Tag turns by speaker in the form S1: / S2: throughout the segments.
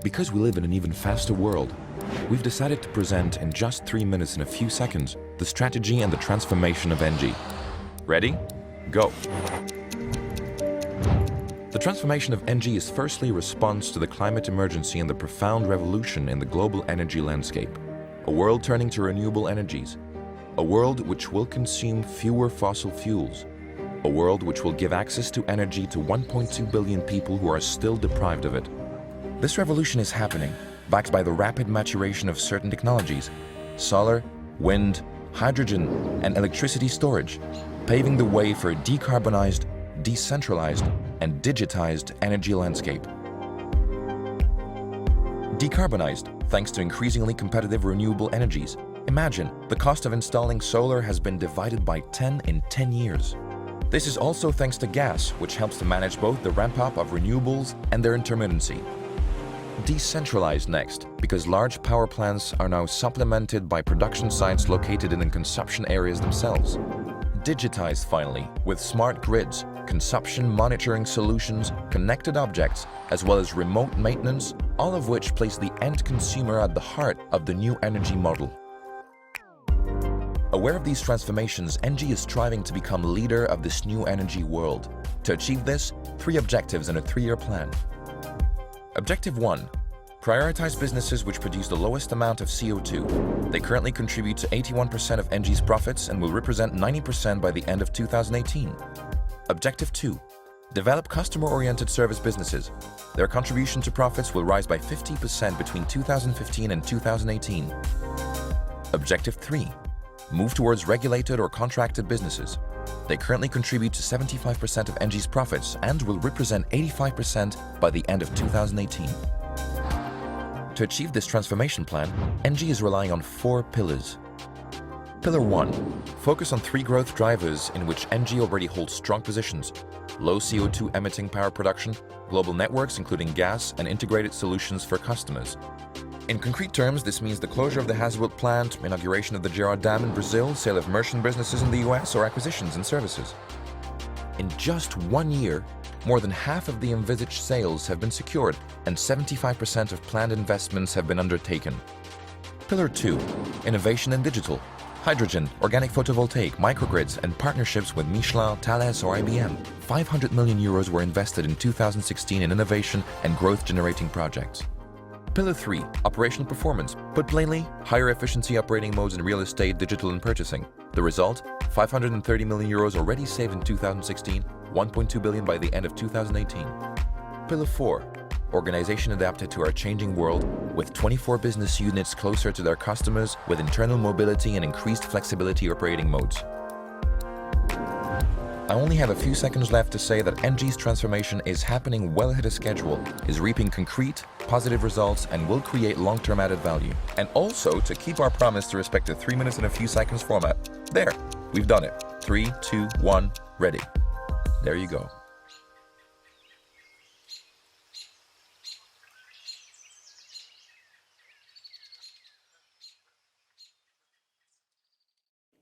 S1: Because we live in an even faster world, we've decided to present in just 3 minutes and a few seconds the strategy and the transformation of ENGIE. Ready? Go! The transformation of ENGIE is firstly a response to the climate emergency and the profound revolution in the global energy landscape. A world turning to renewable energies. A world which will consume fewer fossil fuels. A world which will give access to energy to 1.2 billion people who are still deprived of it. This revolution is happening, backed by the rapid maturation of certain technologies: solar, wind, hydrogen, and electricity storage, paving the way for a decarbonized, decentralized, and digitized energy landscape. Decarbonized, thanks to increasingly competitive renewable energies. Imagine, the cost of installing solar has been divided by 10 in 10 years. This is also thanks to gas, which helps to manage both the ramp-up of renewables and their intermittency. Decentralized next, because large power plants are now supplemented by production sites located in the consumption areas themselves. Digitized finally, with smart grids, consumption monitoring solutions, connected objects, as well as remote maintenance, all of which place the end consumer at the heart of the new energy model. Aware of these transformations, ENGIE is striving to become leader of this new energy world. To achieve this, 3 objectives and a 3-year plan. Objective 1. Prioritize businesses which produce the lowest amount of CO2. They currently contribute to 81% of ENGIE's profits and will represent 90% by the end of 2018. Objective 2. Develop customer-oriented service businesses. Their contribution to profits will rise by 50% between 2015 and 2018. Objective 3. Move towards regulated or contracted businesses. They currently contribute to 75% of ENGIE's profits and will represent 85% by the end of 2018. To achieve this transformation plan, ENGIE is relying on 4 pillars. Pillar 1. Focus on 3 growth drivers in which ENGIE already holds strong positions: low CO2 emitting power production, global networks including gas, and integrated solutions for customers. In concrete terms, this means the closure of the Hazelwood plant, inauguration of the Gerard Dam in Brazil, sale of merchant businesses in the US, or acquisitions and services. In just 1 year, more than half of the envisaged sales have been secured and 75% of planned investments have been undertaken. Pillar 2. Innovation and digital. Hydrogen, organic photovoltaic, microgrids, and partnerships with Michelin, Thales, or IBM. 500 million euros were invested in 2016 in innovation and growth-generating projects. Pillar 3. Operational performance. Put plainly, higher efficiency operating modes in real estate, digital, and purchasing. The result? 530 million euros already saved in 2016, 1.2 billion by the end of 2018. Pillar 4. Organization adapted to our changing world, with 24 business units closer to their customers, with internal mobility and increased flexibility operating modes. I only have a few seconds left to say that ENGIE's transformation is happening well ahead of schedule, is reaping concrete, positive results, and will create long-term added value. And also to keep our promise to respect the 3 minutes and a few seconds format. There, we've done it. 3, 2, 1, ready. There you go.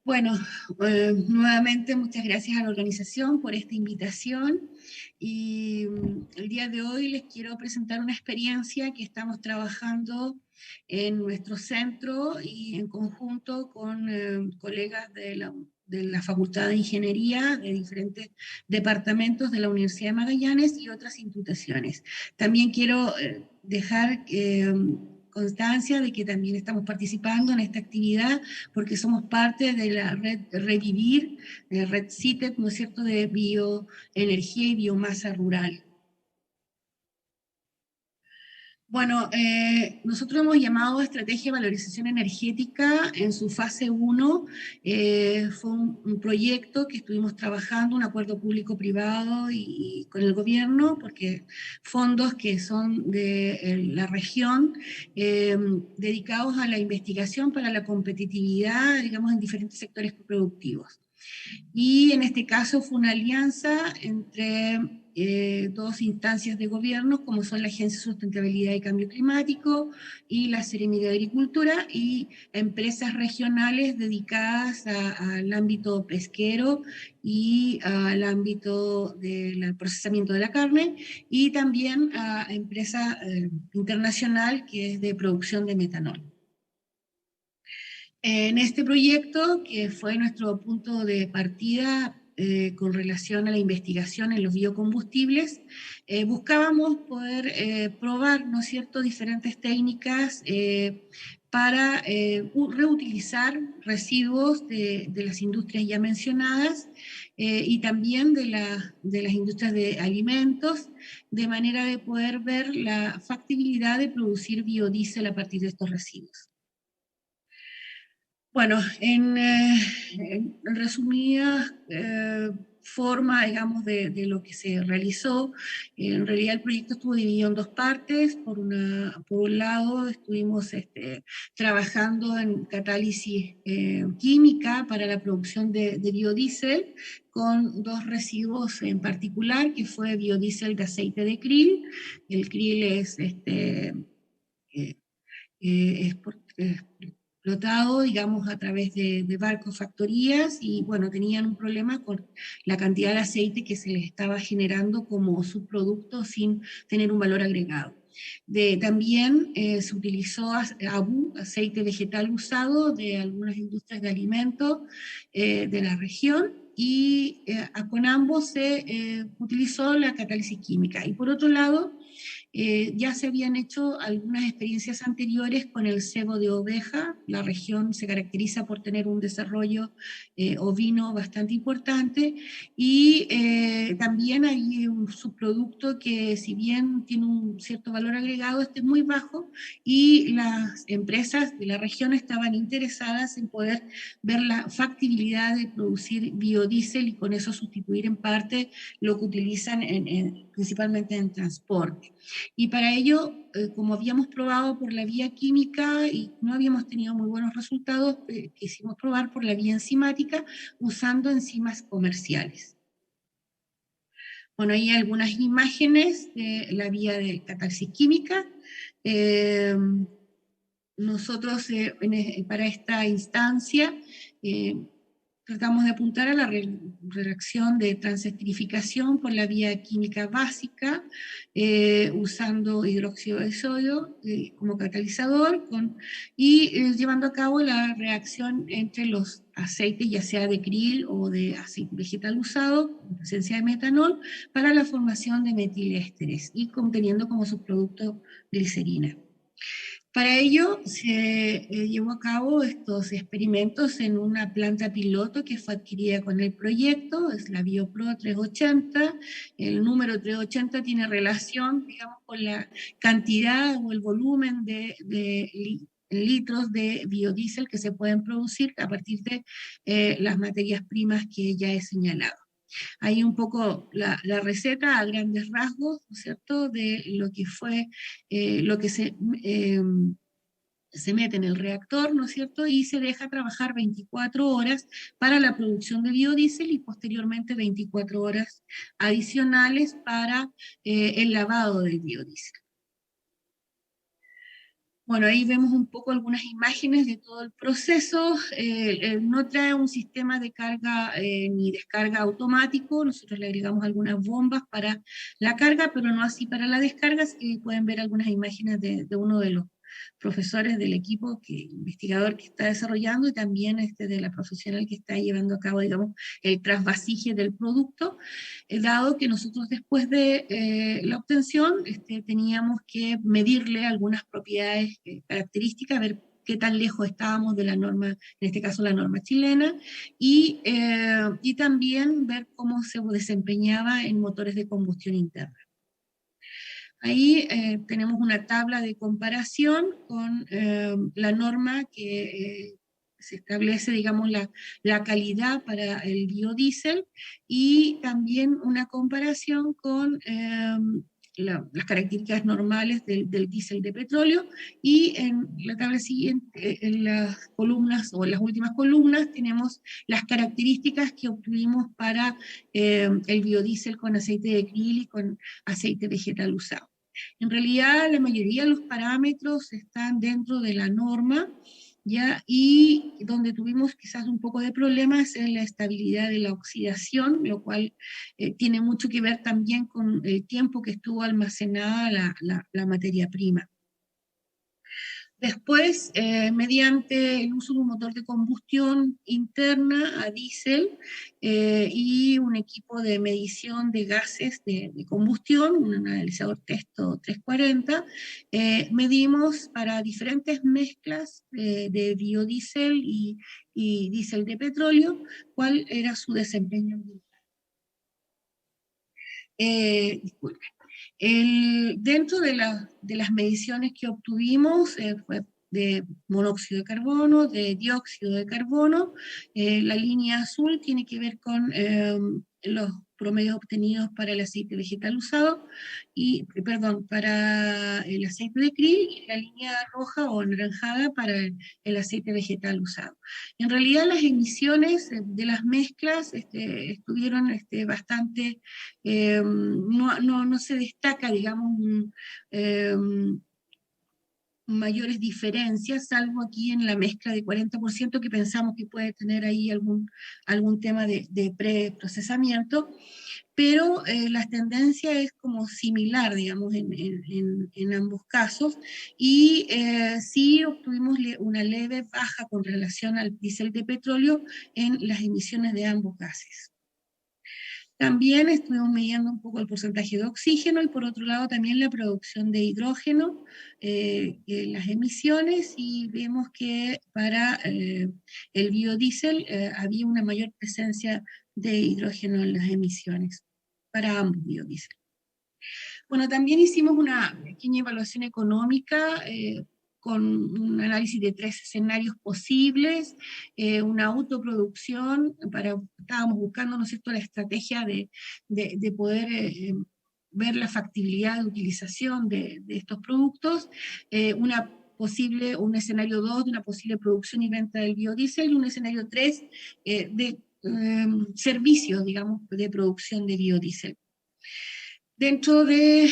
S2: Bueno, nuevamente muchas gracias a la organización por esta invitación y el día de hoy les quiero presentar una experiencia que estamos trabajando en nuestro centro y en conjunto con colegas de la Facultad de Ingeniería de diferentes departamentos de la Universidad de Magallanes y otras instituciones. También quiero dejar constancia de que también estamos participando en esta actividad porque somos parte de la red Revivir, de la red CITEP, ¿no es cierto?, de bioenergía y biomasa rural. Bueno, nosotros hemos llamado Estrategia de Valorización Energética en su fase 1. Fue un proyecto que estuvimos trabajando, un acuerdo público-privado y con el gobierno, porque fondos que son de la región, dedicados a la investigación para la competitividad, digamos, en diferentes sectores productivos. Y en este caso fue una alianza entre dos instancias de gobierno, como son la Agencia de Sustentabilidad y Cambio Climático y la Seremía de Agricultura, y empresas regionales dedicadas al ámbito pesquero y al ámbito del procesamiento de la carne, y también a empresa internacional que es de producción de metanol. En este proyecto, que fue nuestro punto de partida con relación a la investigación en los biocombustibles, buscábamos poder probar, ¿no es cierto?, diferentes técnicas para reutilizar residuos de las industrias ya mencionadas y también de las industrias de alimentos, de manera de poder ver la factibilidad de producir biodiesel a partir de estos residuos. Bueno, en resumida forma, digamos, de lo que se realizó, en realidad el proyecto estuvo dividido en dos partes. Por un lado, estuvimos trabajando en catálisis química para la producción de biodiesel, con dos residuos en particular, que fue biodiesel de aceite de krill. El krill es explotado, digamos, a través de barcos, factorías, y bueno, tenían un problema con la cantidad de aceite que se les estaba generando como subproducto sin tener un valor agregado. También se utilizó ABU, aceite vegetal usado, de algunas industrias de alimentos de la región, y con ambos se utilizó la catálisis química. Y por otro lado, ya se habían hecho algunas experiencias anteriores con el cebo de oveja. La región se caracteriza por tener un desarrollo ovino bastante importante, y también hay un subproducto que, si bien tiene un cierto valor agregado, este es muy bajo, y las empresas de la región estaban interesadas en poder ver la factibilidad de producir biodiesel y con eso sustituir en parte lo que utilizan principalmente en transporte. Y para ello, como habíamos probado por la vía química y no habíamos tenido muy buenos resultados, quisimos probar por la vía enzimática usando enzimas comerciales. Bueno, hay algunas imágenes de la vía de catálisis química. Nosotros para esta instancia tratamos de apuntar a la reacción de transesterificación por la vía química básica, usando hidróxido de sodio como catalizador, y llevando a cabo la reacción entre los aceites, ya sea de krill o de aceite vegetal usado, con presencia de metanol, para la formación de metilésteres, y conteniendo como subproducto glicerina. Para ello se llevó a cabo estos experimentos en una planta piloto que fue adquirida con el proyecto, es la BioPro 380. El número 380 tiene relación, digamos, con la cantidad o el volumen de litros de biodiesel que se pueden producir a partir de las materias primas que ya he señalado. Hay un poco la receta a grandes rasgos, ¿no es cierto?, de lo que fue, lo que se mete en el reactor, ¿no es cierto?, y se deja trabajar 24 horas para la producción de biodiesel y posteriormente 24 horas adicionales para el lavado del biodiesel. Bueno, ahí vemos un poco algunas imágenes de todo el proceso. No trae un sistema de carga ni descarga automático. Nosotros le agregamos algunas bombas para la carga, pero no así para la descarga. Así que pueden ver algunas imágenes de uno de los profesores del equipo, investigador que está desarrollando, y también de la profesional que está llevando a cabo, digamos, el trasvasije del producto, dado que nosotros después de la obtención teníamos que medirle algunas propiedades características, ver qué tan lejos estábamos de la norma, en este caso la norma chilena, y también ver cómo se desempeñaba en motores de combustión interna. Ahí tenemos una tabla de comparación con la norma que se establece, digamos, la calidad para el biodiesel, y también una comparación con las características normales del diésel de petróleo, y en la tabla siguiente, en las columnas, o en las últimas columnas, tenemos las características que obtuvimos para el biodiesel con aceite de krill y con aceite vegetal usado. En realidad, la mayoría de los parámetros están dentro de la norma, ¿ya? Y donde tuvimos quizás un poco de problemas es la estabilidad de la oxidación, lo cual tiene mucho que ver también con el tiempo que estuvo almacenada la materia prima. Después, mediante el uso de un motor de combustión interna a diésel y un equipo de medición de gases de combustión, un analizador Testo 340, medimos para diferentes mezclas de biodiesel y diésel de petróleo cuál era su desempeño ambiental. Disculpe. Dentro de las mediciones que obtuvimos fue de monóxido de carbono, de dióxido de carbono. La línea azul tiene que ver con los promedios obtenidos para el aceite vegetal usado, para el aceite de krill, y la línea roja o anaranjada para el aceite vegetal usado. En realidad las emisiones de las mezclas estuvieron bastante, no se destaca, digamos, mayores diferencias, salvo aquí en la mezcla de 40% que pensamos que puede tener ahí algún tema de preprocesamiento, pero la tendencia es como similar, digamos, en ambos casos, y sí obtuvimos una leve baja con relación al diésel de petróleo en las emisiones de ambos gases. También estuvimos midiendo un poco el porcentaje de oxígeno y por otro lado también la producción de hidrógeno en las emisiones, y vemos que para el biodiesel había una mayor presencia de hidrógeno en las emisiones para ambos biodiesel. Bueno, también hicimos una pequeña evaluación económica con un análisis de 3 escenarios posibles, una autoproducción, estábamos buscando, ¿no es cierto?, la estrategia de poder ver la factibilidad de utilización de estos productos, un escenario 2 de una posible producción y venta del biodiesel, y un escenario 3 de servicios, digamos, de producción de biodiesel. Dentro de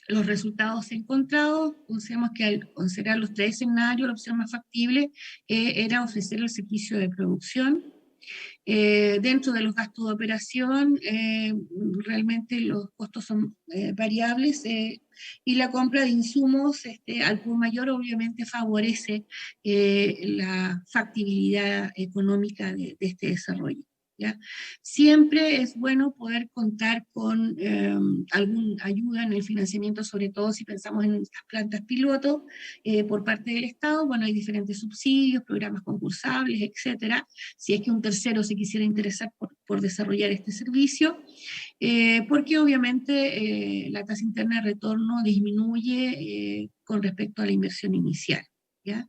S2: los resultados encontrados, consideramos que al considerar los 3 escenarios, la opción más factible era ofrecer el servicio de producción. Dentro de los gastos de operación, realmente los costos son variables, y la compra de insumos al por mayor obviamente favorece la factibilidad económica de este desarrollo. ¿Ya? Siempre es bueno poder contar con alguna ayuda en el financiamiento, sobre todo si pensamos en estas plantas piloto por parte del Estado. Bueno, hay diferentes subsidios, programas concursables, etcétera, si es que un tercero se quisiera interesar por desarrollar este servicio, porque obviamente la tasa interna de retorno disminuye con respecto a la inversión inicial. ¿Ya?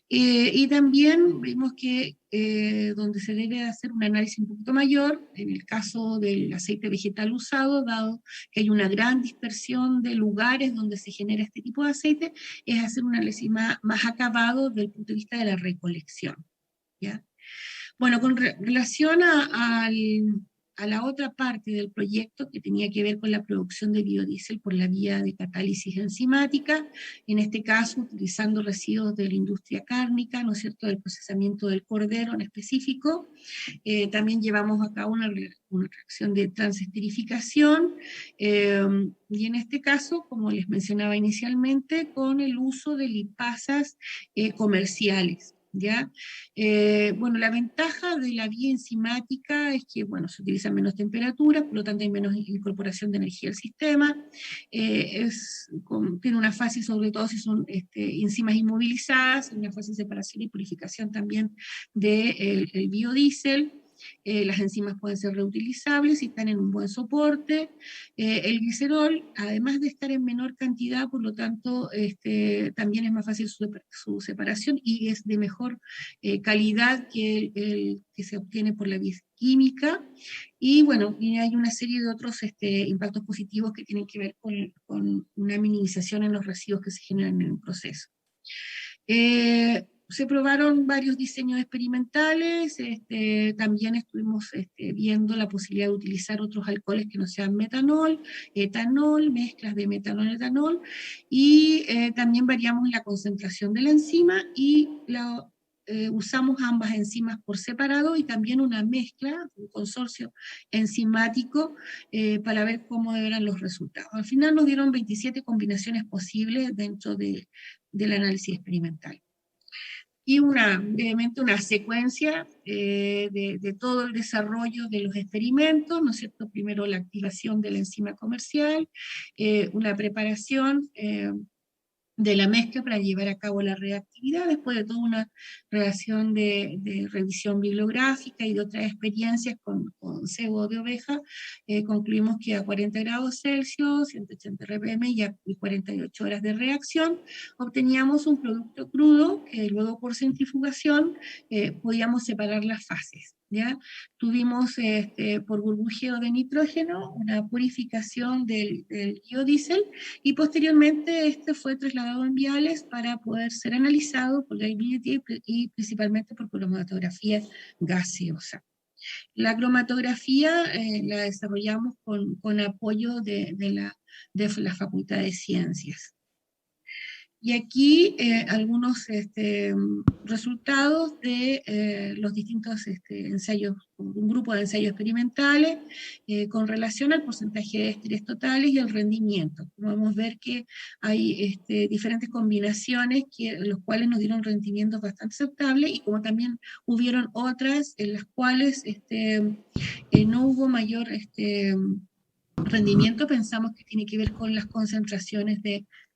S2: Y también vimos que donde se debe hacer un análisis un poquito mayor, en el caso del aceite vegetal usado, dado que hay una gran dispersión de lugares donde se genera este tipo de aceite, es hacer un análisis más acabado desde el punto de vista de la recolección. ¿Ya? Bueno, con relación a la otra parte del proyecto que tenía que ver con la producción de biodiesel por la vía de catálisis enzimática, en este caso utilizando residuos de la industria cárnica, ¿no es cierto?, del procesamiento del cordero en específico. También llevamos a cabo una reacción de transesterificación, y en este caso, como les mencionaba inicialmente, con el uso de lipasas comerciales. ¿Ya? Bueno, la ventaja de la vía enzimática es que, bueno, se utilizan menos temperaturas, por lo tanto hay menos incorporación de energía al sistema, tiene una fácil, sobre todo si son enzimas inmovilizadas, una fácil separación y purificación también del biodiesel. las enzimas pueden ser reutilizables y están en un buen soporte. El glicerol, además de estar en menor cantidad, por lo tanto, también es más fácil su separación y es de mejor calidad que el que se obtiene por la vía química. Y bueno, y hay una serie de otros impactos positivos que tienen que ver con una minimización en los residuos que se generan en el proceso. Se probaron varios diseños experimentales, también estuvimos viendo la posibilidad de utilizar otros alcoholes que no sean metanol, etanol, mezclas de metanol y etanol, y también variamos la concentración de la enzima y usamos ambas enzimas por separado y también una mezcla, un consorcio enzimático para ver cómo eran los resultados. Al final nos dieron 27 combinaciones posibles dentro del análisis experimental. Y brevemente una secuencia de todo el desarrollo de los experimentos, ¿no es cierto? Primero la activación de la enzima comercial, una preparación de la mezcla para llevar a cabo la reactividad, después de toda una relación de revisión bibliográfica y de otras experiencias con cebo de oveja, concluimos que a 40 grados Celsius, 180 RPM y 48 horas de reacción, obteníamos un producto crudo que luego por centrifugación podíamos separar las fases. ¿Ya? Tuvimos por burbujeo de nitrógeno una purificación del biodiesel y posteriormente este fue trasladado en viales para poder ser analizado por la y principalmente por cromatografía gaseosa. La cromatografía la desarrollamos con apoyo de la Facultad de Ciencias. Y aquí algunos resultados de los distintos ensayos, un grupo de ensayos experimentales con relación al porcentaje de ésteres totales y el rendimiento. Podemos ver que hay diferentes combinaciones los cuales nos dieron rendimientos bastante aceptables y como también hubieron otras en las cuales no hubo mayor rendimiento, pensamos que tiene que ver con las concentraciones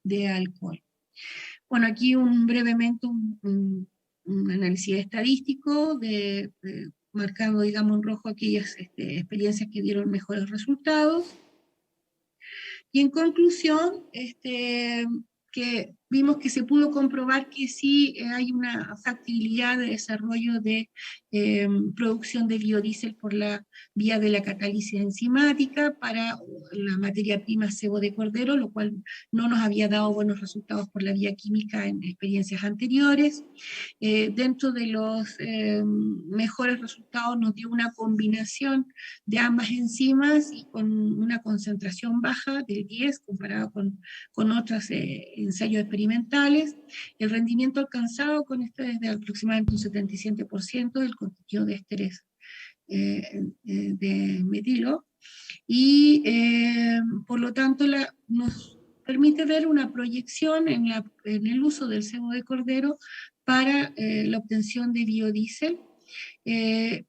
S2: de alcohol. Bueno, aquí brevemente un análisis estadístico marcando, digamos, en rojo aquellas experiencias que dieron mejores resultados. Y en conclusión, que vimos que se pudo comprobar que sí hay una factibilidad de desarrollo de producción de biodiesel por la vía de la catálisis enzimática para la materia prima cebo de cordero, lo cual no nos había dado buenos resultados por la vía química en experiencias anteriores. Dentro de los mejores resultados nos dio una combinación de ambas enzimas y con una concentración baja del 10 comparado con otros ensayos experimentales. El rendimiento alcanzado con esto es de aproximadamente un 77% del contenido de ésteres de metilo y por lo tanto nos permite ver una proyección en el uso del cebo de cordero para la obtención de biodiesel,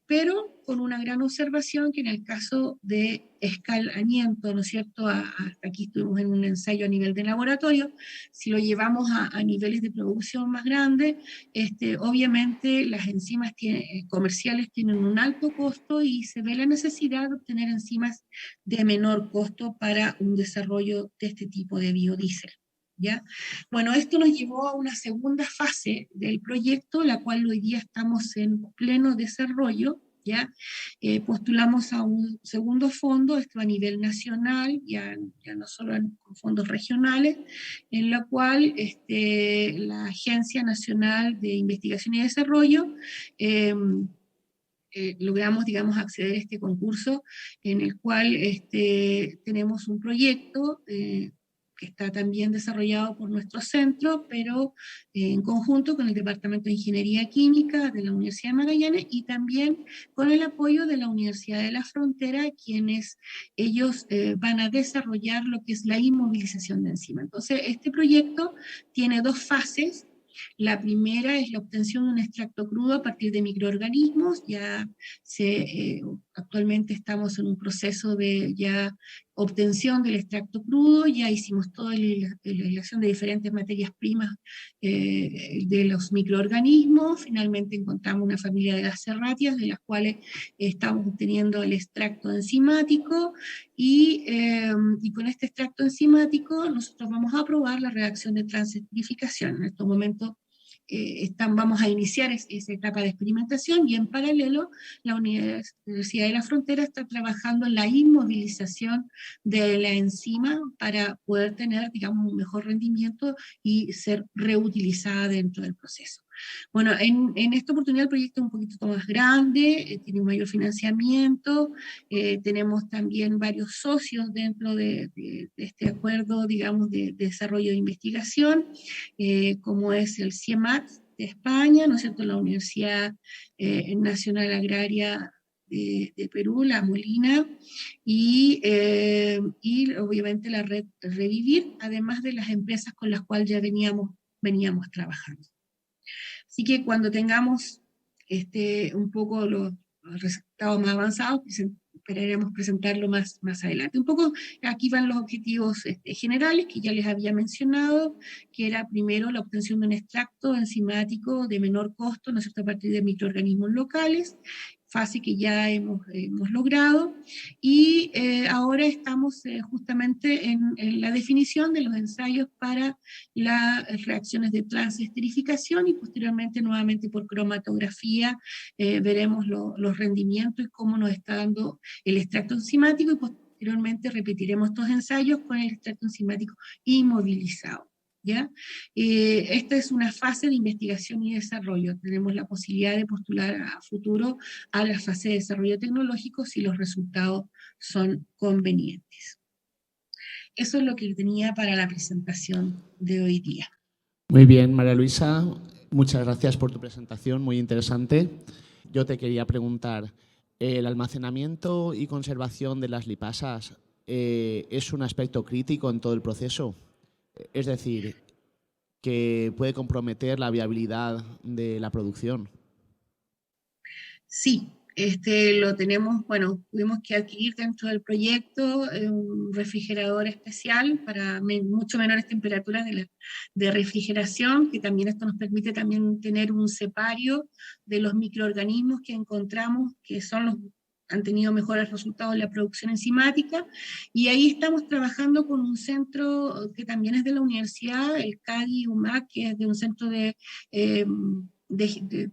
S2: pero con una gran observación que en el caso de escalamiento, ¿no es cierto? Hasta aquí estuvimos en un ensayo a nivel de laboratorio, si lo llevamos a niveles de producción más grandes, obviamente las enzimas comerciales tienen un alto costo y se ve la necesidad de obtener enzimas de menor costo para un desarrollo de este tipo de biodiesel. ¿Ya? Bueno, esto nos llevó a una segunda fase del proyecto, la cual hoy día estamos en pleno desarrollo, ¿ya? Postulamos a un segundo fondo, esto a nivel nacional, ya no solo con fondos regionales, en la cual la Agencia Nacional de Investigación y Desarrollo logramos, digamos, acceder a este concurso en el cual tenemos un proyecto que está también desarrollado por nuestro centro, pero en conjunto con el Departamento de Ingeniería Química de la Universidad de Magallanes y también con el apoyo de la Universidad de la Frontera, quienes ellos van a desarrollar lo que es la inmovilización de enzima. Entonces, este proyecto tiene dos fases. La primera es la obtención de un extracto crudo a partir de microorganismos. Actualmente estamos en un proceso de ya obtención del extracto crudo, ya hicimos toda la elección de diferentes materias primas de los microorganismos. Finalmente encontramos una familia de las serratias, de las cuales estamos obteniendo el extracto enzimático, y con este extracto enzimático nosotros vamos a probar la reacción de transesterificación. En estos momentos vamos a iniciar esa etapa de experimentación, y en paralelo la Universidad de la Frontera está trabajando en la inmovilización de la enzima para poder tener, digamos, un mejor rendimiento y ser reutilizada dentro del proceso. Bueno, en esta oportunidad el proyecto es un poquito más grande, tiene un mayor financiamiento, tenemos también varios socios dentro de este acuerdo, digamos, de desarrollo de investigación, como es el CIEMAT de España, ¿no es cierto?, la Universidad Nacional Agraria de Perú, la Molina, y obviamente la red Revivir, además de las empresas con las cuales ya veníamos trabajando. Así que cuando tengamos un poco los resultados más avanzados, esperaremos presentarlo más adelante. Un poco aquí van los objetivos generales que ya les había mencionado, que era primero la obtención de un extracto enzimático de menor costo, ¿no es cierto?, a partir de microorganismos locales, fase que ya hemos logrado, y ahora estamos justamente en la definición de los ensayos para las reacciones de transesterificación, y posteriormente nuevamente por cromatografía veremos los rendimientos y cómo nos está dando el extracto enzimático, y posteriormente repetiremos estos ensayos con el extracto enzimático inmovilizado. ¿Ya? Esta es una fase de investigación y desarrollo. Tenemos la posibilidad de postular a futuro a la fase de desarrollo tecnológico si los resultados son convenientes. Eso es lo que tenía para la presentación de hoy día.
S3: Muy bien, María Luisa, muchas gracias por tu presentación, muy interesante. Yo te quería preguntar, ¿el almacenamiento y conservación de las lipasas es un aspecto crítico en todo el proceso? Es decir, que puede comprometer la viabilidad de la producción.
S2: Sí, lo tenemos, bueno, tuvimos que adquirir dentro del proyecto un refrigerador especial para mucho menores temperaturas de refrigeración, que también esto nos permite también tener un separio de los microorganismos que encontramos, que han tenido mejores resultados en la producción enzimática, y ahí estamos trabajando con un centro que también es de la universidad, el CADI-UMAC, que es de un centro de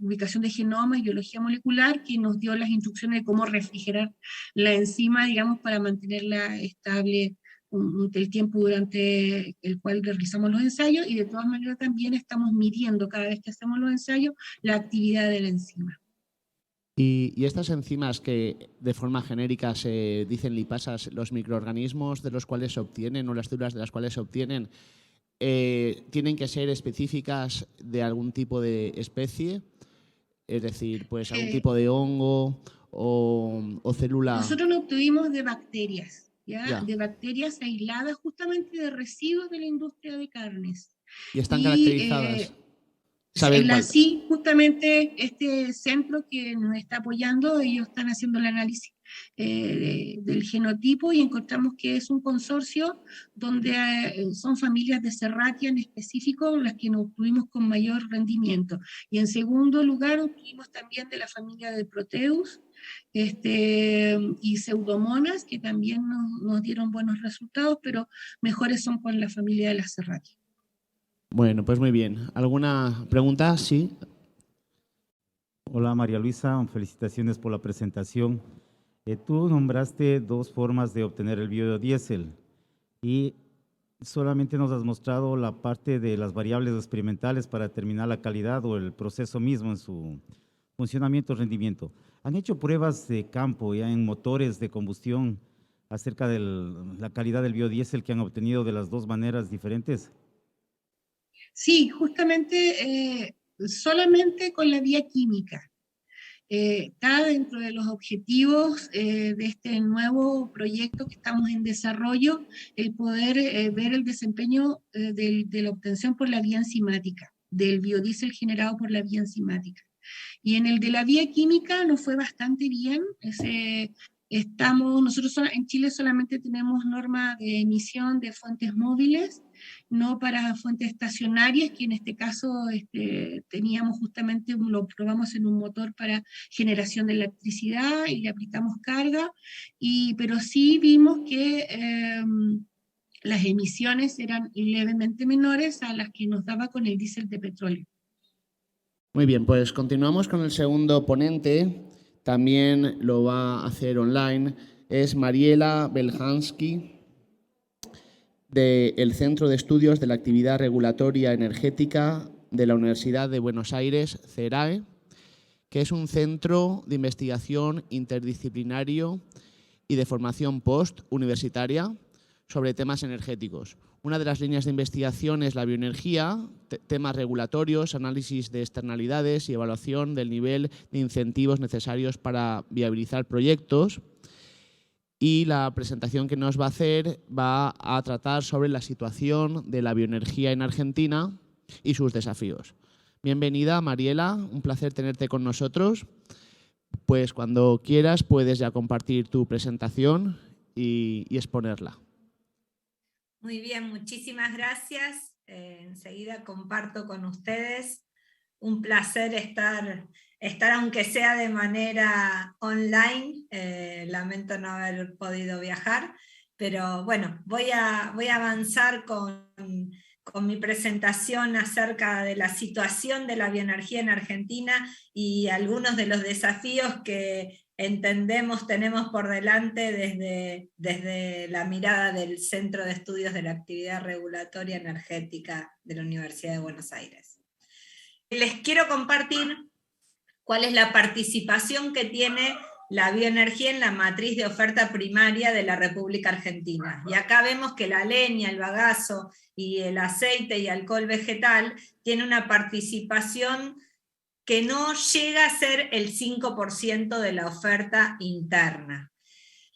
S2: ubicación de genoma y biología molecular, que nos dio las instrucciones de cómo refrigerar la enzima, digamos, para mantenerla estable el tiempo durante el cual realizamos los ensayos, y de todas maneras también estamos midiendo cada vez que hacemos los ensayos la actividad de la enzima.
S3: Y estas enzimas que de forma genérica se dicen lipasas, los microorganismos de los cuales se obtienen o las células de las cuales se obtienen, ¿tienen que ser específicas de algún tipo de especie? Es decir, pues algún tipo de hongo o célula.
S2: Nosotros lo obtuvimos de bacterias,
S3: Ya.
S2: de bacterias aisladas justamente de residuos de la industria de carnes.
S3: ¿Y están caracterizadas?
S2: Sí, justamente este centro que nos está apoyando, ellos están haciendo el análisis del genotipo, y encontramos que es un consorcio donde son familias de Serratia en específico las que nos obtuvimos con mayor rendimiento. Y en segundo lugar obtuvimos también de la familia de Proteus y Pseudomonas, que también nos dieron buenos resultados, pero mejores son con la familia de las Serratia.
S3: Bueno, pues muy bien. ¿Alguna pregunta? Sí.
S4: Hola María Luisa, felicitaciones por la presentación. Tú nombraste dos formas de obtener el biodiesel y solamente nos has mostrado la parte de las variables experimentales para determinar la calidad o el proceso mismo en su funcionamiento o rendimiento. ¿Han hecho pruebas de campo ya en motores de combustión acerca de la calidad del biodiesel que han obtenido de las dos maneras diferentes?
S2: Sí, justamente solamente con la vía química. Está dentro de los objetivos de este nuevo proyecto que estamos en desarrollo, el poder ver el desempeño de la obtención por la vía enzimática. del biodiesel generado por la vía enzimática. Y en el de la vía química nos fue bastante bien. Nosotros en Chile solamente tenemos norma de emisión de fuentes móviles, no para fuentes estacionarias, que en este caso teníamos justamente, lo probamos en un motor para generación de electricidad y le aplicamos carga, pero sí vimos que las emisiones eran levemente menores a las que nos daba con el diésel de petróleo.
S3: Muy bien, pues continuamos con el segundo ponente. También lo va a hacer online. Es Mariela Belhansky, del Centro de Estudios de la Actividad Regulatoria Energética de la Universidad de Buenos Aires, CERAE, que es un centro de investigación interdisciplinario y de formación post-universitaria sobre temas energéticos. Una de las líneas de investigación es la bioenergía, temas regulatorios, análisis de externalidades y evaluación del nivel de incentivos necesarios para viabilizar proyectos. Y la presentación que nos va a hacer va a tratar sobre la situación de la bioenergía en Argentina y sus desafíos. Bienvenida, Mariela, un placer tenerte con nosotros. Pues cuando quieras puedes ya compartir tu presentación y exponerla.
S5: Muy bien, muchísimas gracias. Enseguida comparto con ustedes. Un placer estar aunque sea de manera online. Lamento no haber podido viajar, pero bueno, voy a avanzar con mi presentación acerca de la situación de la bioenergía en Argentina y algunos de los desafíos que tenemos por delante desde la mirada del Centro de Estudios de la Actividad Regulatoria Energética de la Universidad de Buenos Aires. Les quiero compartir cuál es la participación que tiene la bioenergía en la matriz de oferta primaria de la República Argentina. Y acá vemos que la leña, el bagazo y el aceite y alcohol vegetal tienen una participación que no llega a ser el 5% de la oferta interna.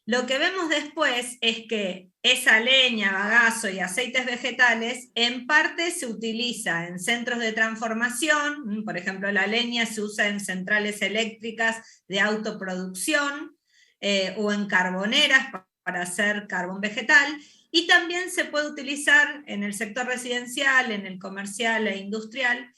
S5: Lo que vemos después es que esa leña, bagazo y aceites vegetales en parte se utiliza en centros de transformación. Por ejemplo, la leña se usa en centrales eléctricas de autoproducción o en carboneras para hacer carbón vegetal, y también se puede utilizar en el sector residencial, en el comercial e industrial.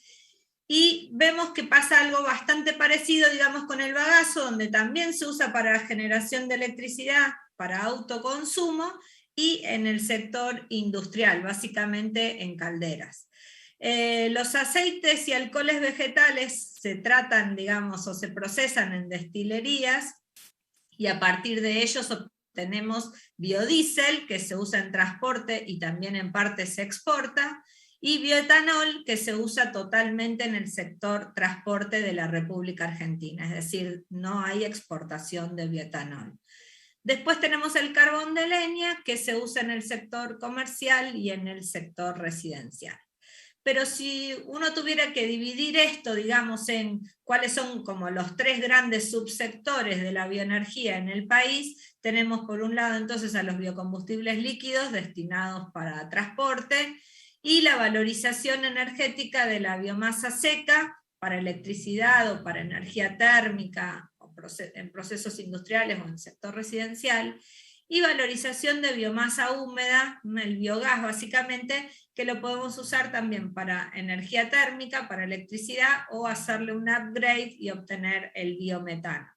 S5: Y vemos que pasa algo bastante parecido, digamos, con el bagazo, donde también se usa para generación de electricidad, para autoconsumo, y en el sector industrial, básicamente en calderas. Los aceites y alcoholes vegetales se tratan, digamos, o se procesan en destilerías, y a partir de ellos obtenemos biodiesel, que se usa en transporte y también en parte se exporta, y bioetanol, que se usa totalmente en el sector transporte de la República Argentina, es decir, no hay exportación de bioetanol. Después tenemos el carbón de leña, que se usa en el sector comercial y en el sector residencial. Pero si uno tuviera que dividir esto, digamos, en cuáles son como los tres grandes subsectores de la bioenergía en el país, tenemos por un lado entonces a los biocombustibles líquidos destinados para transporte, y la valorización energética de la biomasa seca para electricidad o para energía térmica, o en procesos industriales o en el sector residencial, y valorización de biomasa húmeda, el biogás básicamente, que lo podemos usar también para energía térmica, para electricidad, o hacerle un upgrade y obtener el biometano.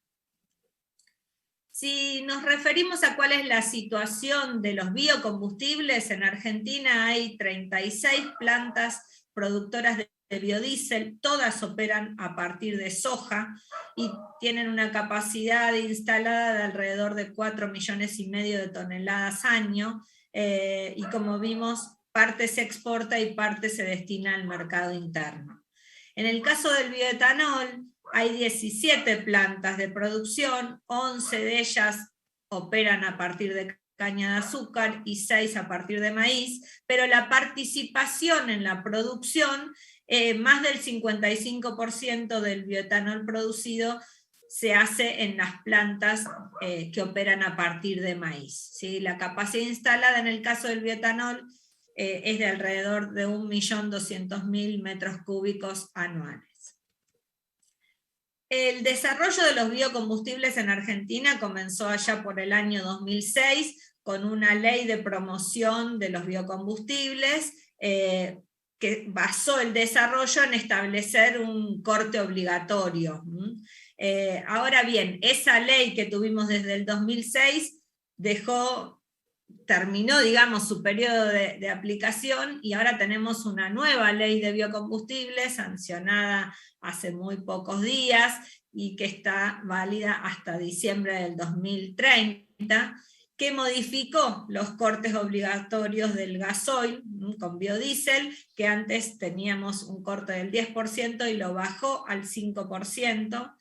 S5: Si nos referimos a cuál es la situación de los biocombustibles, en Argentina hay 36 plantas productoras de biodiesel, todas operan a partir de soja y tienen una capacidad instalada de alrededor de 4,5 millones de toneladas año, y como vimos, parte se exporta y parte se destina al mercado interno. En el caso del bioetanol, hay 17 plantas de producción, 11 de ellas operan a partir de caña de azúcar y 6 a partir de maíz, pero la participación en la producción, más del 55% del bioetanol producido se hace en las plantas que operan a partir de maíz, ¿sí? La capacidad instalada en el caso del bioetanol es de alrededor de 1.200.000 metros cúbicos anuales. El desarrollo de los biocombustibles en Argentina comenzó allá por el año 2006 con una ley de promoción de los biocombustibles que basó el desarrollo en establecer un corte obligatorio. Ahora bien, esa ley que tuvimos desde el 2006 terminó, digamos, su periodo de aplicación, y ahora tenemos una nueva ley de biocombustibles sancionada hace muy pocos días y que está válida hasta diciembre del 2030, que modificó los cortes obligatorios del gasoil con biodiesel, que antes teníamos un corte del 10% y lo bajó al 5%,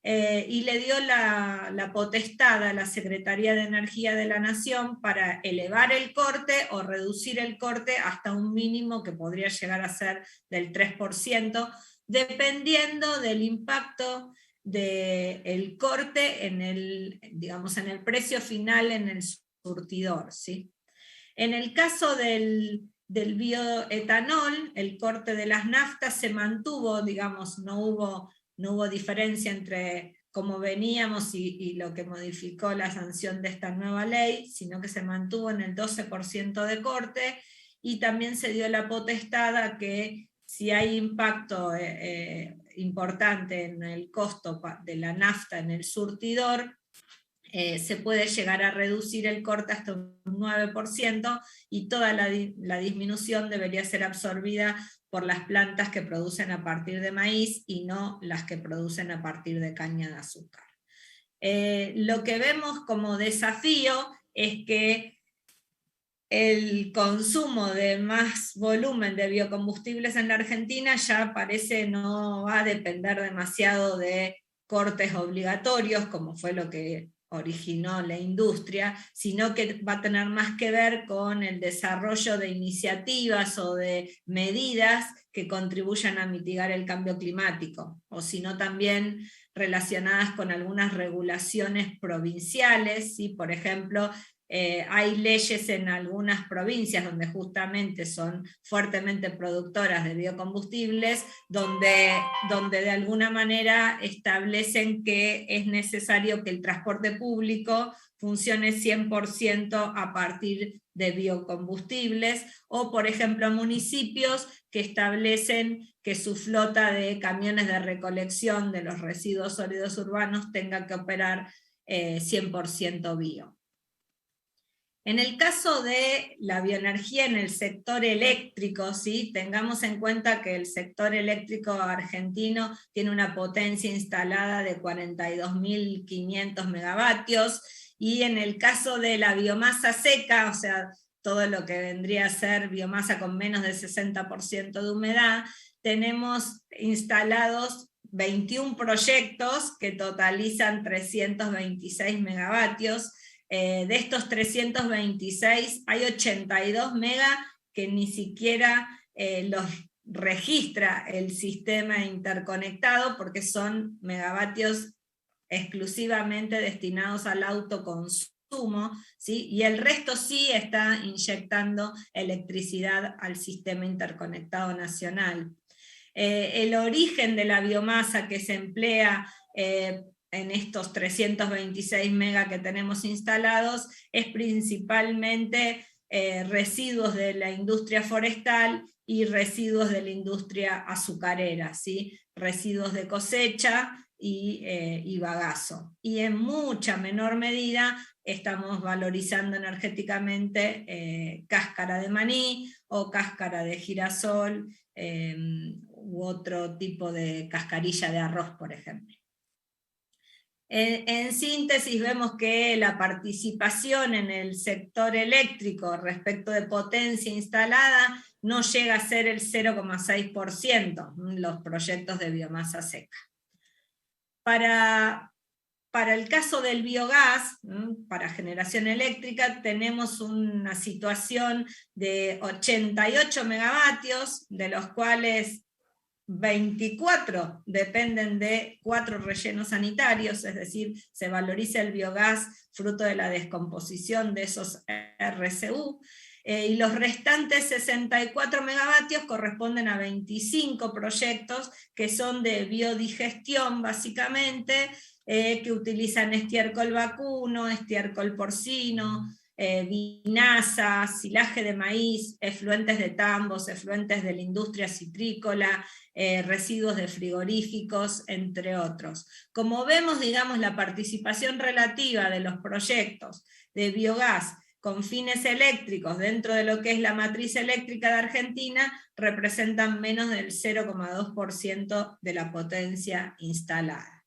S5: y le dio la potestad a la Secretaría de Energía de la Nación para elevar el corte o reducir el corte hasta un mínimo que podría llegar a ser del 3%, dependiendo del impacto del corte en el precio final en el surtidor, ¿sí? En el caso del bioetanol, el corte de las naftas se mantuvo, digamos, no hubo diferencia entre cómo veníamos y lo que modificó la sanción de esta nueva ley, sino que se mantuvo en el 12% de corte, y también se dio la potestad a que si hay impacto importante en el costo de la nafta en el surtidor, se puede llegar a reducir el corte hasta un 9%, y toda la disminución debería ser absorbida por las plantas que producen a partir de maíz y no las que producen a partir de caña de azúcar. Lo que vemos como desafío es que el consumo de más volumen de biocombustibles en la Argentina ya parece no va a depender demasiado de cortes obligatorios, como fue lo que originó la industria, sino que va a tener más que ver con el desarrollo de iniciativas o de medidas que contribuyan a mitigar el cambio climático, o sino también relacionadas con algunas regulaciones provinciales, ¿sí? Por ejemplo, hay leyes en algunas provincias donde justamente son fuertemente productoras de biocombustibles, donde de alguna manera establecen que es necesario que el transporte público funcione 100% a partir de biocombustibles, o por ejemplo municipios que establecen que su flota de camiones de recolección de los residuos sólidos urbanos tenga que operar 100% bio. En el caso de la bioenergía en el sector eléctrico, ¿sí? Tengamos en cuenta que el sector eléctrico argentino tiene una potencia instalada de 42.500 megavatios, y en el caso de la biomasa seca, o sea, todo lo que vendría a ser biomasa con menos de 60% de humedad, tenemos instalados 21 proyectos que totalizan 326 megavatios. De estos 326 hay 82 megas que ni siquiera los registra el sistema interconectado, porque son megavatios exclusivamente destinados al autoconsumo, ¿sí? Y el resto sí está inyectando electricidad al sistema interconectado nacional. El origen de la biomasa que se emplea en estos 326 megas que tenemos instalados es principalmente residuos de la industria forestal y residuos de la industria azucarera, ¿sí? Residuos de cosecha y bagazo. Y en mucha menor medida estamos valorizando energéticamente cáscara de maní o cáscara de girasol u otro tipo de cascarilla de arroz, por ejemplo. En síntesis, vemos que la participación en el sector eléctrico respecto de potencia instalada no llega a ser el 0,6% los proyectos de biomasa seca. Para el caso del biogás, para generación eléctrica, tenemos una situación de 88 megavatios, de los cuales 24 dependen de 4 rellenos sanitarios, es decir, se valoriza el biogás fruto de la descomposición de esos RCU, y los restantes 64 megavatios corresponden a 25 proyectos que son de biodigestión básicamente, que utilizan estiércol vacuno, estiércol porcino, vinaza, silaje de maíz, efluentes de tambos, efluentes de la industria citrícola, residuos de frigoríficos, entre otros. Como vemos, digamos, la participación relativa de los proyectos de biogás con fines eléctricos dentro de lo que es la matriz eléctrica de Argentina, representan menos del 0,2% de la potencia instalada.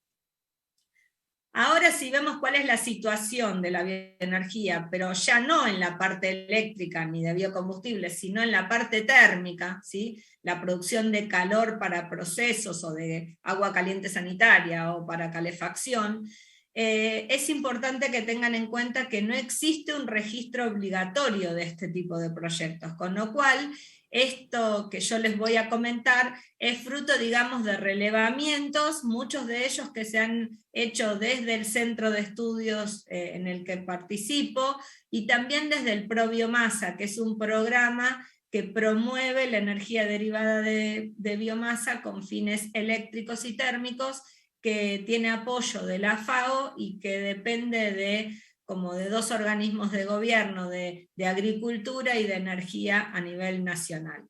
S5: Ahora sí vemos cuál es la situación de la bioenergía, pero ya no en la parte eléctrica ni de biocombustibles, sino en la parte térmica, ¿sí? La producción de calor para procesos o de agua caliente sanitaria o para calefacción. Es importante que tengan en cuenta que no existe un registro obligatorio de este tipo de proyectos, con lo cual esto que yo les voy a comentar es fruto, digamos, de relevamientos, muchos de ellos que se han hecho desde el centro de estudios en el que participo, y también desde el ProBiomasa, que es un programa que promueve la energía derivada de biomasa con fines eléctricos y térmicos, que tiene apoyo de la FAO y que depende de dos organismos de gobierno, de agricultura y de energía a nivel nacional.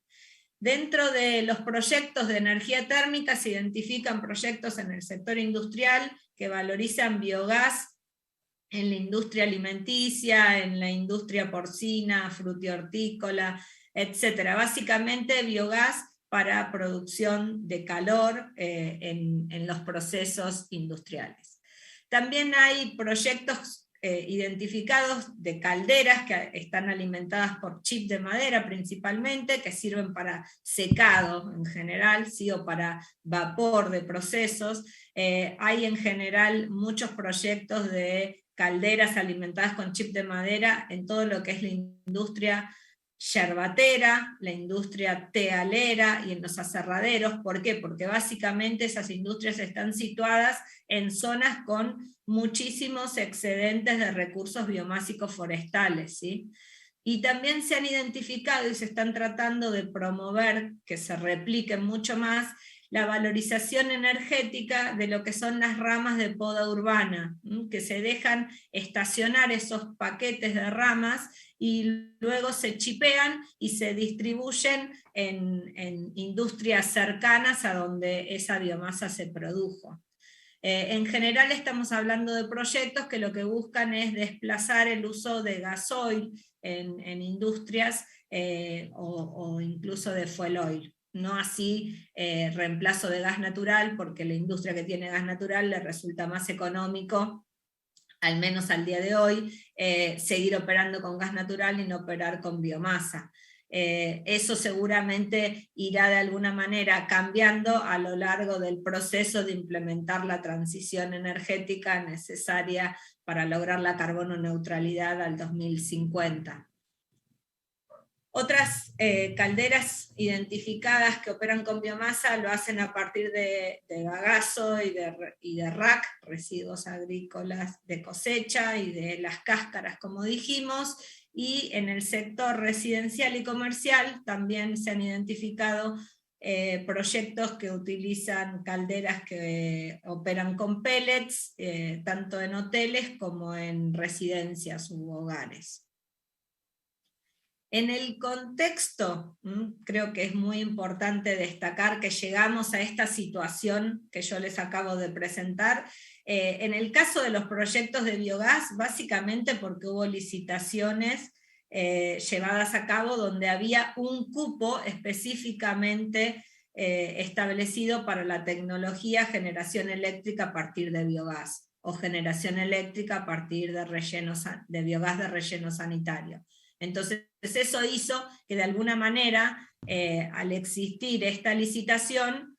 S5: Dentro de los proyectos de energía térmica se identifican proyectos en el sector industrial que valorizan biogás en la industria alimenticia, en la industria porcina, frutihortícola, etc. Básicamente biogás para producción de calor en los procesos industriales. También hay proyectos identificados de calderas que están alimentadas por chip de madera principalmente, que sirven para secado en general, ¿sí? O para vapor de procesos. Hay en general muchos proyectos de calderas alimentadas con chip de madera en todo lo que es la industria yerbatera, la industria tealera y en los aserraderos. ¿Por qué? Porque básicamente esas industrias están situadas en zonas con muchísimos excedentes de recursos biomásicos forestales, ¿sí? Y también se han identificado y se están tratando de promover que se repliquen mucho más la valorización energética de lo que son las ramas de poda urbana, que se dejan estacionar esos paquetes de ramas y luego se chipean y se distribuyen en industrias cercanas a donde esa biomasa se produjo. En general estamos hablando de proyectos que lo que buscan es desplazar el uso de gasoil en industrias o incluso de fuel oil. No así reemplazo de gas natural, porque la industria que tiene gas natural le resulta más económico, al menos al día de hoy, seguir operando con gas natural y no operar con biomasa. Eso seguramente irá de alguna manera cambiando a lo largo del proceso de implementar la transición energética necesaria para lograr la carbono neutralidad al 2050. Otras calderas identificadas que operan con biomasa lo hacen a partir de bagazo y de RAC, residuos agrícolas de cosecha, y de las cáscaras, como dijimos, y en el sector residencial y comercial también se han identificado proyectos que utilizan calderas que operan con pellets, tanto en hoteles como en residencias u hogares. En el contexto, creo que es muy importante destacar que llegamos a esta situación que yo les acabo de presentar, en el caso de los proyectos de biogás, básicamente porque hubo licitaciones llevadas a cabo donde había un cupo específicamente establecido para la tecnología generación eléctrica a partir de biogás, o generación eléctrica a partir de biogás de relleno sanitario. Entonces eso hizo que de alguna manera, al existir esta licitación,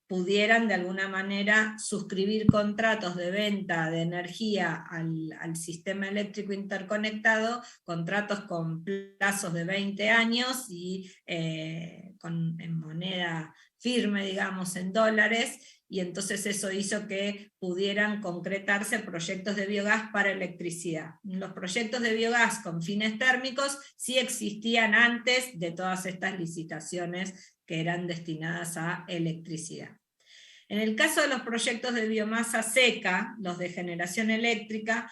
S5: pudieran de alguna manera suscribir contratos de venta de energía al sistema eléctrico interconectado, contratos con plazos de 20 años y en moneda firme, digamos, en dólares, y entonces eso hizo que pudieran concretarse proyectos de biogás para electricidad. Los proyectos de biogás con fines térmicos sí existían antes de todas estas licitaciones que eran destinadas a electricidad. En el caso de los proyectos de biomasa seca, los de generación eléctrica,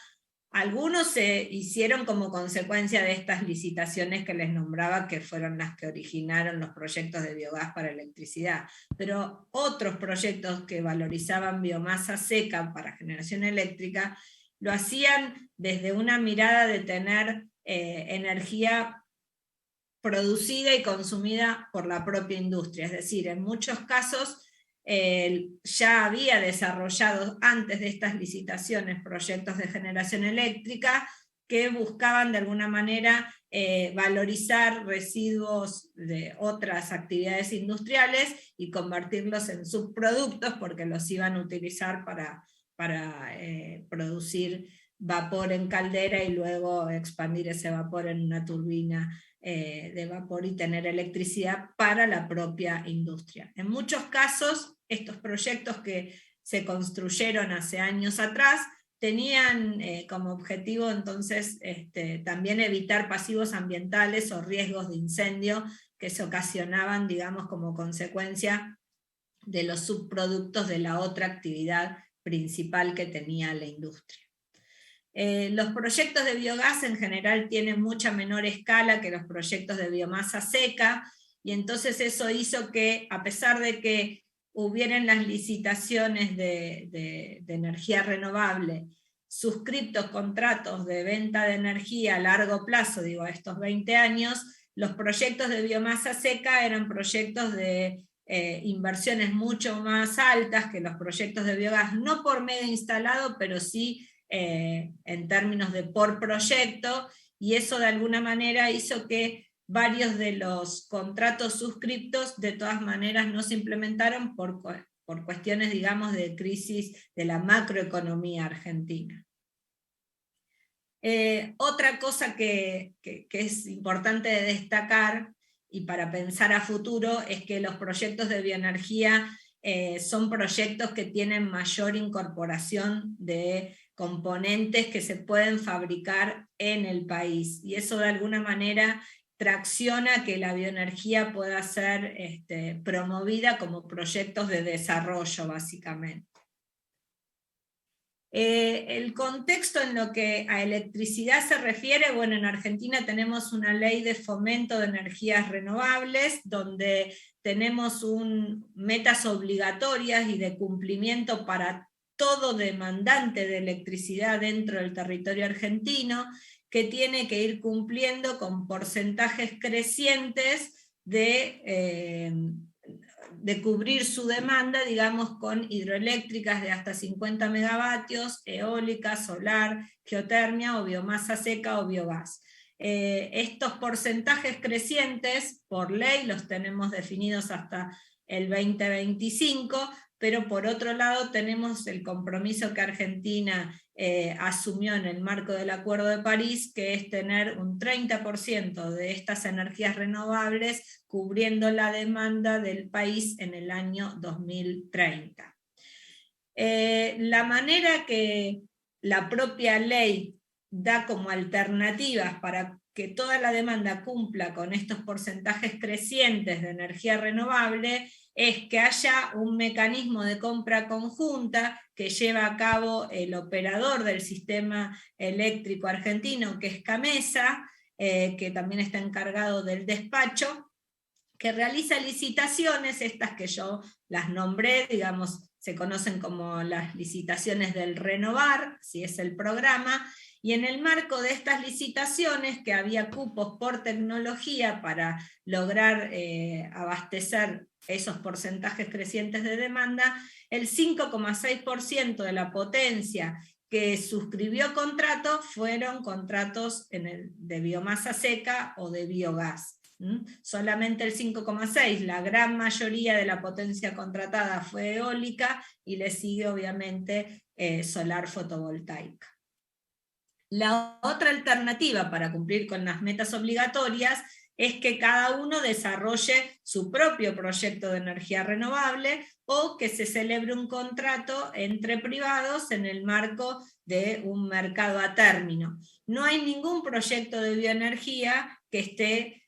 S5: algunos se hicieron como consecuencia de estas licitaciones que les nombraba, que fueron las que originaron los proyectos de biogás para electricidad, pero otros proyectos que valorizaban biomasa seca para generación eléctrica, lo hacían desde una mirada de tener energía producida y consumida por la propia industria, es decir, en muchos casos ya había desarrollado antes de estas licitaciones proyectos de generación eléctrica que buscaban de alguna manera valorizar residuos de otras actividades industriales y convertirlos en subproductos porque los iban a utilizar para producir vapor en caldera y luego expandir ese vapor en una turbina de vapor y tener electricidad para la propia industria. En muchos casos, estos proyectos que se construyeron hace años atrás tenían como objetivo entonces también evitar pasivos ambientales o riesgos de incendio que se ocasionaban, digamos, como consecuencia de los subproductos de la otra actividad principal que tenía la industria. Los proyectos de biogás en general tienen mucha menor escala que los proyectos de biomasa seca, y entonces eso hizo que, a pesar de que hubieran las licitaciones de energía renovable, suscriptos contratos de venta de energía a largo plazo, digo, a estos 20 años, los proyectos de biomasa seca eran proyectos de inversiones mucho más altas que los proyectos de biogás, no por mega instalado, pero sí en términos de por proyecto, y eso de alguna manera hizo que varios de los contratos suscriptos de todas maneras no se implementaron por cuestiones, digamos, de crisis de la macroeconomía argentina. Otra cosa que es importante de destacar, y para pensar a futuro, es que los proyectos de bioenergía son proyectos que tienen mayor incorporación de componentes que se pueden fabricar en el país, y eso de alguna manera tracciona que la bioenergía pueda ser promovida como proyectos de desarrollo, básicamente. El contexto en lo que a electricidad se refiere, bueno, en Argentina tenemos una ley de fomento de energías renovables, donde tenemos metas obligatorias y de cumplimiento para todo demandante de electricidad dentro del territorio argentino, que tiene que ir cumpliendo con porcentajes crecientes de cubrir su demanda, digamos, con hidroeléctricas de hasta 50 megavatios, eólica, solar, geotermia o biomasa seca o biogás. Estos porcentajes crecientes, por ley, los tenemos definidos hasta el 2025, pero por otro lado tenemos el compromiso que Argentina asumió en el marco del Acuerdo de París, que es tener un 30% de estas energías renovables cubriendo la demanda del país en el año 2030. La manera que la propia ley da como alternativas para que toda la demanda cumpla con estos porcentajes crecientes de energía renovable es que haya un mecanismo de compra conjunta que lleva a cabo el operador del sistema eléctrico argentino, que es CAMESA, que también está encargado del despacho, que realiza licitaciones, estas que yo las nombré, digamos, se conocen como las licitaciones del Renovar, si es el programa, y en el marco de estas licitaciones, que había cupos por tecnología para lograr abastecer esos porcentajes crecientes de demanda, el 5,6% de la potencia que suscribió contrato fueron contratos de biomasa seca o de biogás. Solamente el 5,6%, la gran mayoría de la potencia contratada fue eólica, y le sigue obviamente solar fotovoltaica. La otra alternativa para cumplir con las metas obligatorias es que cada uno desarrolle su propio proyecto de energía renovable o que se celebre un contrato entre privados en el marco de un mercado a término. No hay ningún proyecto de bioenergía que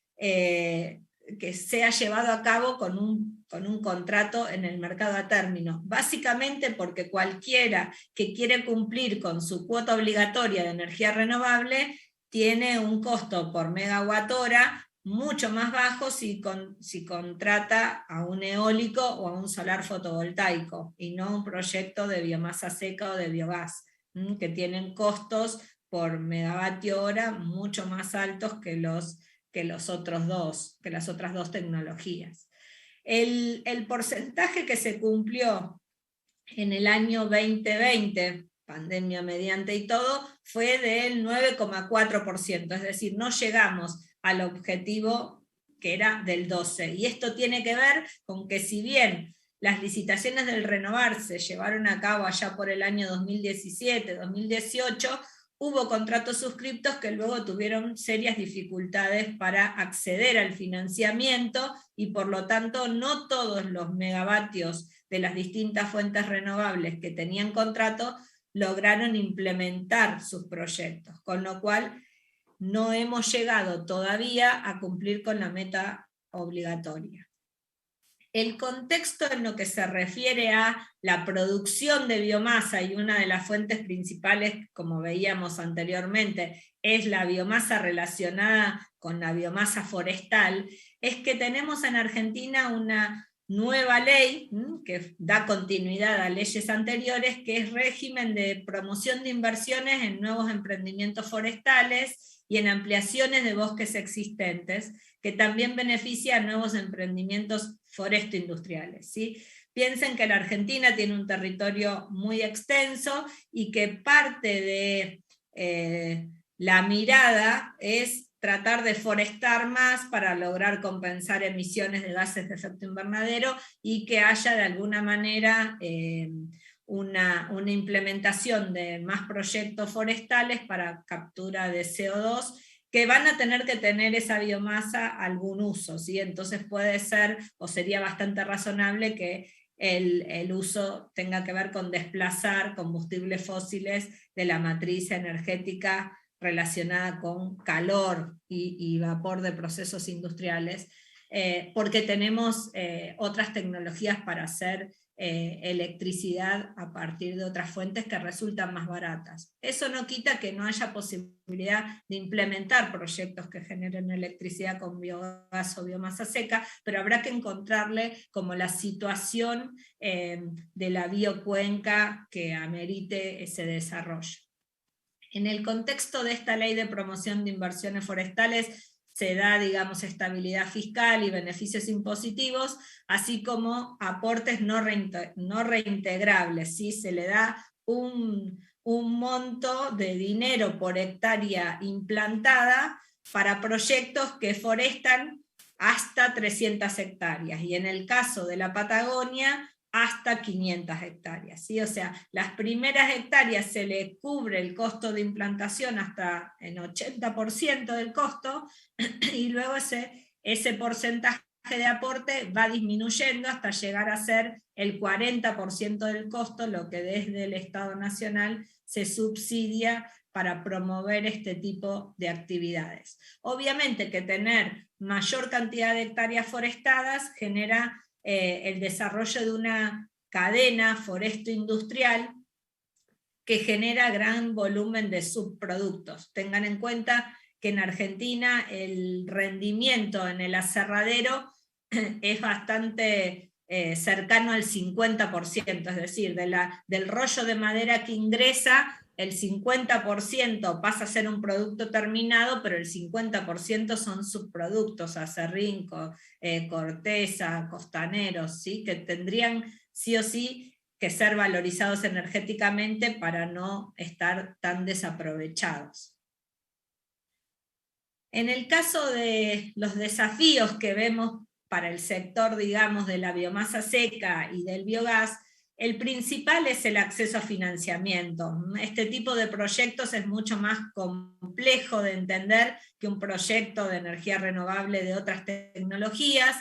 S5: sea llevado a cabo con un contrato en el mercado a término, básicamente porque cualquiera que quiere cumplir con su cuota obligatoria de energía renovable tiene un costo por megawatt hora mucho más bajo si contrata a un eólico o a un solar fotovoltaico, y no un proyecto de biomasa seca o de biogás, que tienen costos por megavatio hora mucho más altos que las otras dos tecnologías. El porcentaje que se cumplió en el año 2020, pandemia mediante y todo, fue del 9,4%, es decir, no llegamos al objetivo que era del 12%. Y esto tiene que ver con que si bien las licitaciones del renovar se llevaron a cabo allá por el año 2017, 2018, hubo contratos suscriptos que luego tuvieron serias dificultades para acceder al financiamiento, y por lo tanto no todos los megavatios de las distintas fuentes renovables que tenían contrato lograron implementar sus proyectos, con lo cual no hemos llegado todavía a cumplir con la meta obligatoria. El contexto en lo que se refiere a la producción de biomasa, y una de las fuentes principales, como veíamos anteriormente, es la biomasa relacionada con la biomasa forestal, es que tenemos en Argentina una nueva ley que da continuidad a leyes anteriores, que es régimen de promoción de inversiones en nuevos emprendimientos forestales y en ampliaciones de bosques existentes, que también beneficia a nuevos emprendimientos foresto-industriales, ¿sí? Piensen que la Argentina tiene un territorio muy extenso y que parte de la mirada es tratar de forestar más para lograr compensar emisiones de gases de efecto invernadero, y que haya de alguna manera una implementación de más proyectos forestales para captura de CO2, que van a tener que tener esa biomasa algún uso, ¿sí? Entonces puede ser, o sería bastante razonable, que el uso tenga que ver con desplazar combustibles fósiles de la matriz energética relacionada con calor y vapor de procesos industriales, porque tenemos otras tecnologías para hacer electricidad a partir de otras fuentes que resultan más baratas. Eso no quita que no haya posibilidad de implementar proyectos que generen electricidad con biogás o biomasa seca, pero habrá que encontrarle como la situación de la biocuenca que amerite ese desarrollo. En el contexto de esta ley de promoción de inversiones forestales se da, digamos, estabilidad fiscal y beneficios impositivos, así como aportes no reintegrables, ¿sí? Se le da un monto de dinero por hectárea implantada para proyectos que forestan hasta 300 hectáreas, y en el caso de la Patagonia, hasta 500 hectáreas, ¿sí? O sea, las primeras hectáreas se le cubre el costo de implantación hasta en 80% del costo, y luego ese porcentaje de aporte va disminuyendo hasta llegar a ser el 40% del costo, lo que desde el Estado Nacional se subsidia para promover este tipo de actividades. Obviamente que tener mayor cantidad de hectáreas forestadas genera el desarrollo de una cadena foresto-industrial que genera gran volumen de subproductos. Tengan en cuenta que en Argentina el rendimiento en el aserradero es bastante cercano al 50%, es decir, del rollo de madera que ingresa, el 50% pasa a ser un producto terminado, pero el 50% son subproductos, aserrín, corteza, costaneros, ¿sí? Que tendrían sí o sí que ser valorizados energéticamente para no estar tan desaprovechados. En el caso de los desafíos que vemos para el sector, digamos, de la biomasa seca y del biogás, El principal es el acceso a financiamiento. Este tipo de proyectos es mucho más complejo de entender que un proyecto de energía renovable de otras tecnologías.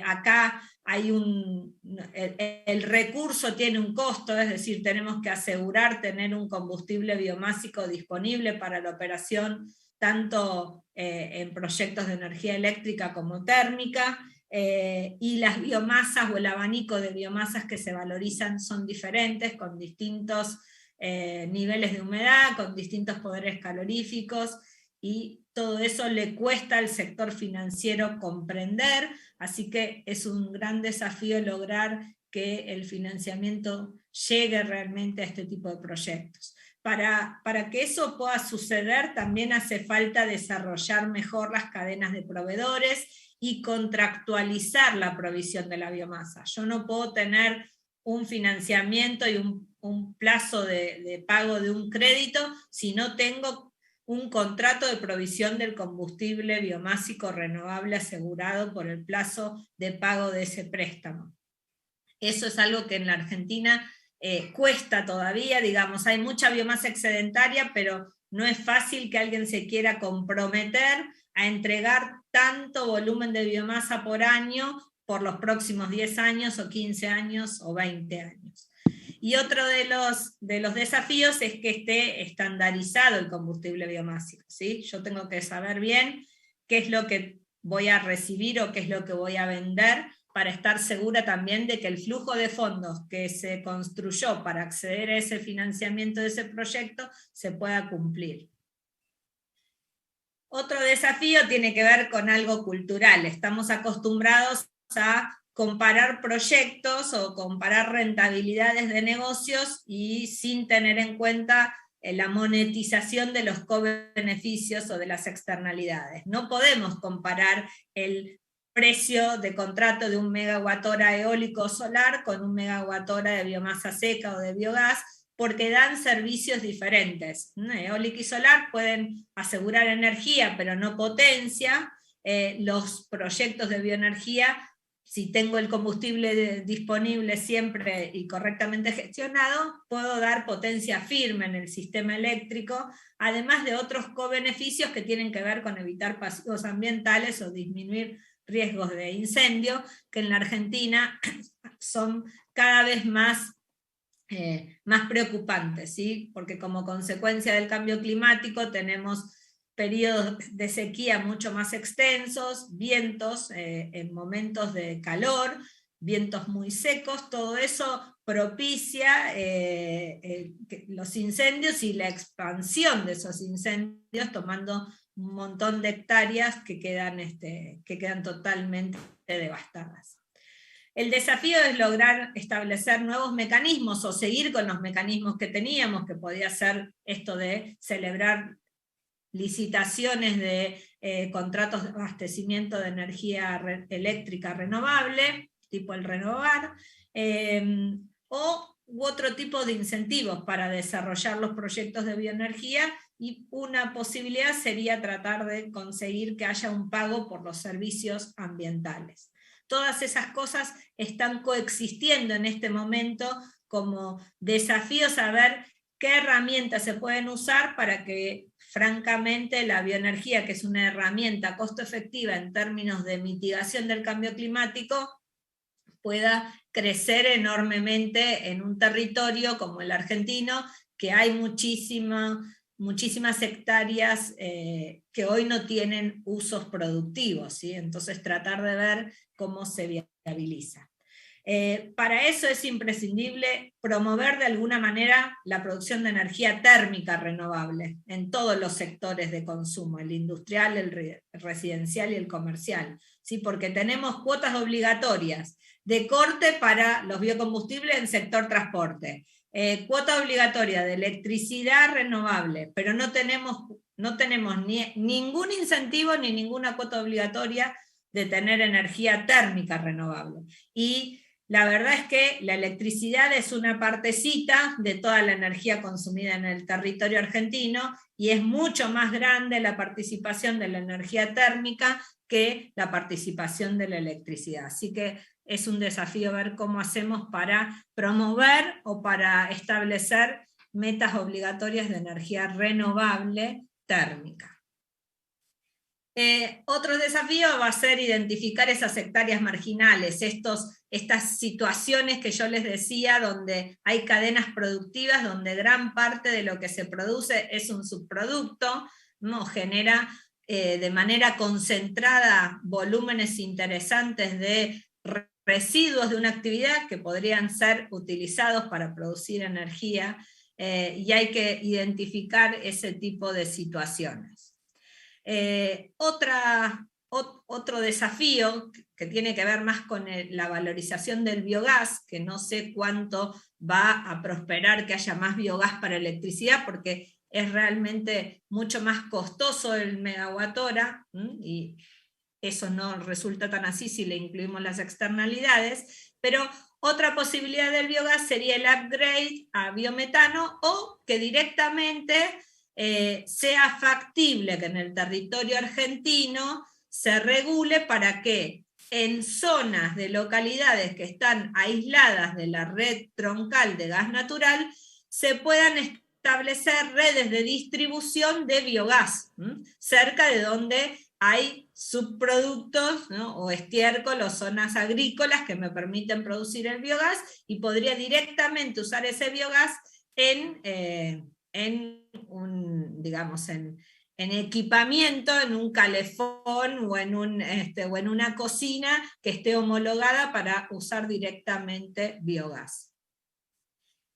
S5: Acá hay el recurso tiene un costo, es decir, tenemos que asegurar tener un combustible biomásico disponible para la operación, tanto en proyectos de energía eléctrica como térmica. Y las biomasas o el abanico de biomasas que se valorizan son diferentes, con distintos niveles de humedad, con distintos poderes caloríficos, y todo eso le cuesta al sector financiero comprender, así que es un gran desafío lograr que el financiamiento llegue realmente a este tipo de proyectos. Para que eso pueda suceder, también hace falta desarrollar mejor las cadenas de proveedores y contractualizar la provisión de la biomasa. Yo no puedo tener un financiamiento y un plazo de pago de un crédito si no tengo un contrato de provisión del combustible biomásico renovable asegurado por el plazo de pago de ese préstamo. Eso es algo que en la Argentina cuesta todavía, digamos, hay mucha biomasa excedentaria, pero no es fácil que alguien se quiera comprometer a entregar tanto volumen de biomasa por año por los próximos 10 años, o 15 años, o 20 años. Y otro de los desafíos es que esté estandarizado el combustible biomásico, ¿sí? Yo tengo que saber bien qué es lo que voy a recibir o qué es lo que voy a vender, para estar segura también de que el flujo de fondos que se construyó para acceder a ese financiamiento de ese proyecto se pueda cumplir. Otro desafío tiene que ver con algo cultural. Estamos acostumbrados a comparar proyectos o comparar rentabilidades de negocios y sin tener en cuenta la monetización de los co-beneficios o de las externalidades. No podemos comparar el precio de contrato de 1 megawatt-hora eólico o solar con 1 megawatt-hora de biomasa seca o de biogás, porque dan servicios diferentes. Eólica y solar pueden asegurar energía, pero no potencia. Los proyectos de bioenergía, si tengo el combustible disponible siempre y correctamente gestionado, puedo dar potencia firme en el sistema eléctrico, además de otros co-beneficios que tienen que ver con evitar pasivos ambientales o disminuir riesgos de incendio, que en la Argentina son cada vez más preocupantes, ¿sí? Porque como consecuencia del cambio climático tenemos periodos de sequía mucho más extensos, vientos en momentos de calor, vientos muy secos, todo eso propicia los incendios y la expansión de esos incendios, tomando un montón de hectáreas que quedan totalmente devastadas. El desafío es lograr establecer nuevos mecanismos o seguir con los mecanismos que teníamos, que podía ser esto de celebrar licitaciones de contratos de abastecimiento de energía eléctrica renovable, tipo el Renovar, u otro tipo de incentivos para desarrollar los proyectos de bioenergía, y una posibilidad sería tratar de conseguir que haya un pago por los servicios ambientales. Todas esas cosas están coexistiendo en este momento como desafíos a ver qué herramientas se pueden usar para que, francamente, la bioenergía, que es una herramienta costo efectiva en términos de mitigación del cambio climático, pueda crecer enormemente en un territorio como el argentino, que hay muchísimas hectáreas que hoy no tienen usos productivos, ¿sí? Entonces tratar de ver cómo se viabiliza. Para eso es imprescindible promover de alguna manera la producción de energía térmica renovable en todos los sectores de consumo, el industrial, el residencial y el comercial, ¿sí? Porque tenemos cuotas obligatorias de corte para los biocombustibles en sector transporte, cuota obligatoria de electricidad renovable, pero no tenemos ningún incentivo ni ninguna cuota obligatoria de tener energía térmica renovable. Y la verdad es que la electricidad es una partecita de toda la energía consumida en el territorio argentino, y es mucho más grande la participación de la energía térmica que la participación de la electricidad. Así que es un desafío ver cómo hacemos para promover o para establecer metas obligatorias de energía renovable térmica. Otro desafío va a ser identificar esas hectáreas marginales, estas situaciones que yo les decía, donde hay cadenas productivas, donde gran parte de lo que se produce es un subproducto, ¿no? Genera de manera concentrada volúmenes interesantes de residuos de una actividad que podrían ser utilizados para producir energía, y hay que identificar ese tipo de situaciones. Otro desafío que tiene que ver más con la valorización del biogás, que no sé cuánto va a prosperar que haya más biogás para electricidad, porque es realmente mucho más costoso el megawatt hora, y eso no resulta tan así si le incluimos las externalidades, pero otra posibilidad del biogás sería el upgrade a biometano, o que directamente sea factible que en el territorio argentino se regule para que en zonas de localidades que están aisladas de la red troncal de gas natural se puedan establecer redes de distribución de biogás, cerca de donde hay subproductos, ¿no? O estiércol o zonas agrícolas que me permiten producir el biogás, y podría directamente usar ese biogás en equipamiento, en un calefón o en una cocina que esté homologada para usar directamente biogás.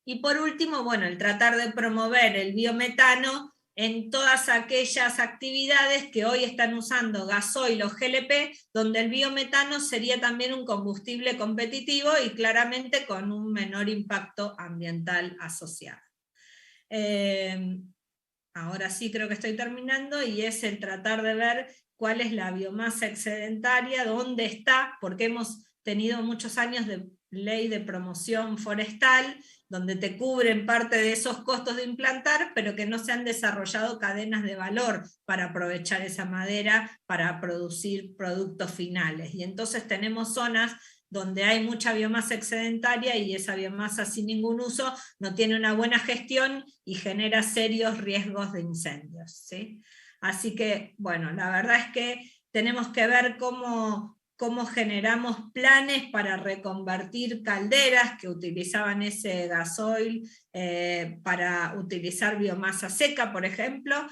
S5: Y por último, bueno, el tratar de promover el biometano en todas aquellas actividades que hoy están usando gasoil o GLP, donde el biometano sería también un combustible competitivo y claramente con un menor impacto ambiental asociado. Ahora sí creo que estoy terminando, y es el tratar de ver cuál es la biomasa excedentaria, dónde está, porque hemos tenido muchos años de ley de promoción forestal, donde te cubren parte de esos costos de implantar, pero que no se han desarrollado cadenas de valor para aprovechar esa madera para producir productos finales. Y entonces tenemos zonas donde hay mucha biomasa excedentaria, y esa biomasa sin ningún uso no tiene una buena gestión y genera serios riesgos de incendios, ¿sí? Así que, bueno, la verdad es que tenemos que ver cómo generamos planes para reconvertir calderas que utilizaban ese gasoil para utilizar biomasa seca, por ejemplo,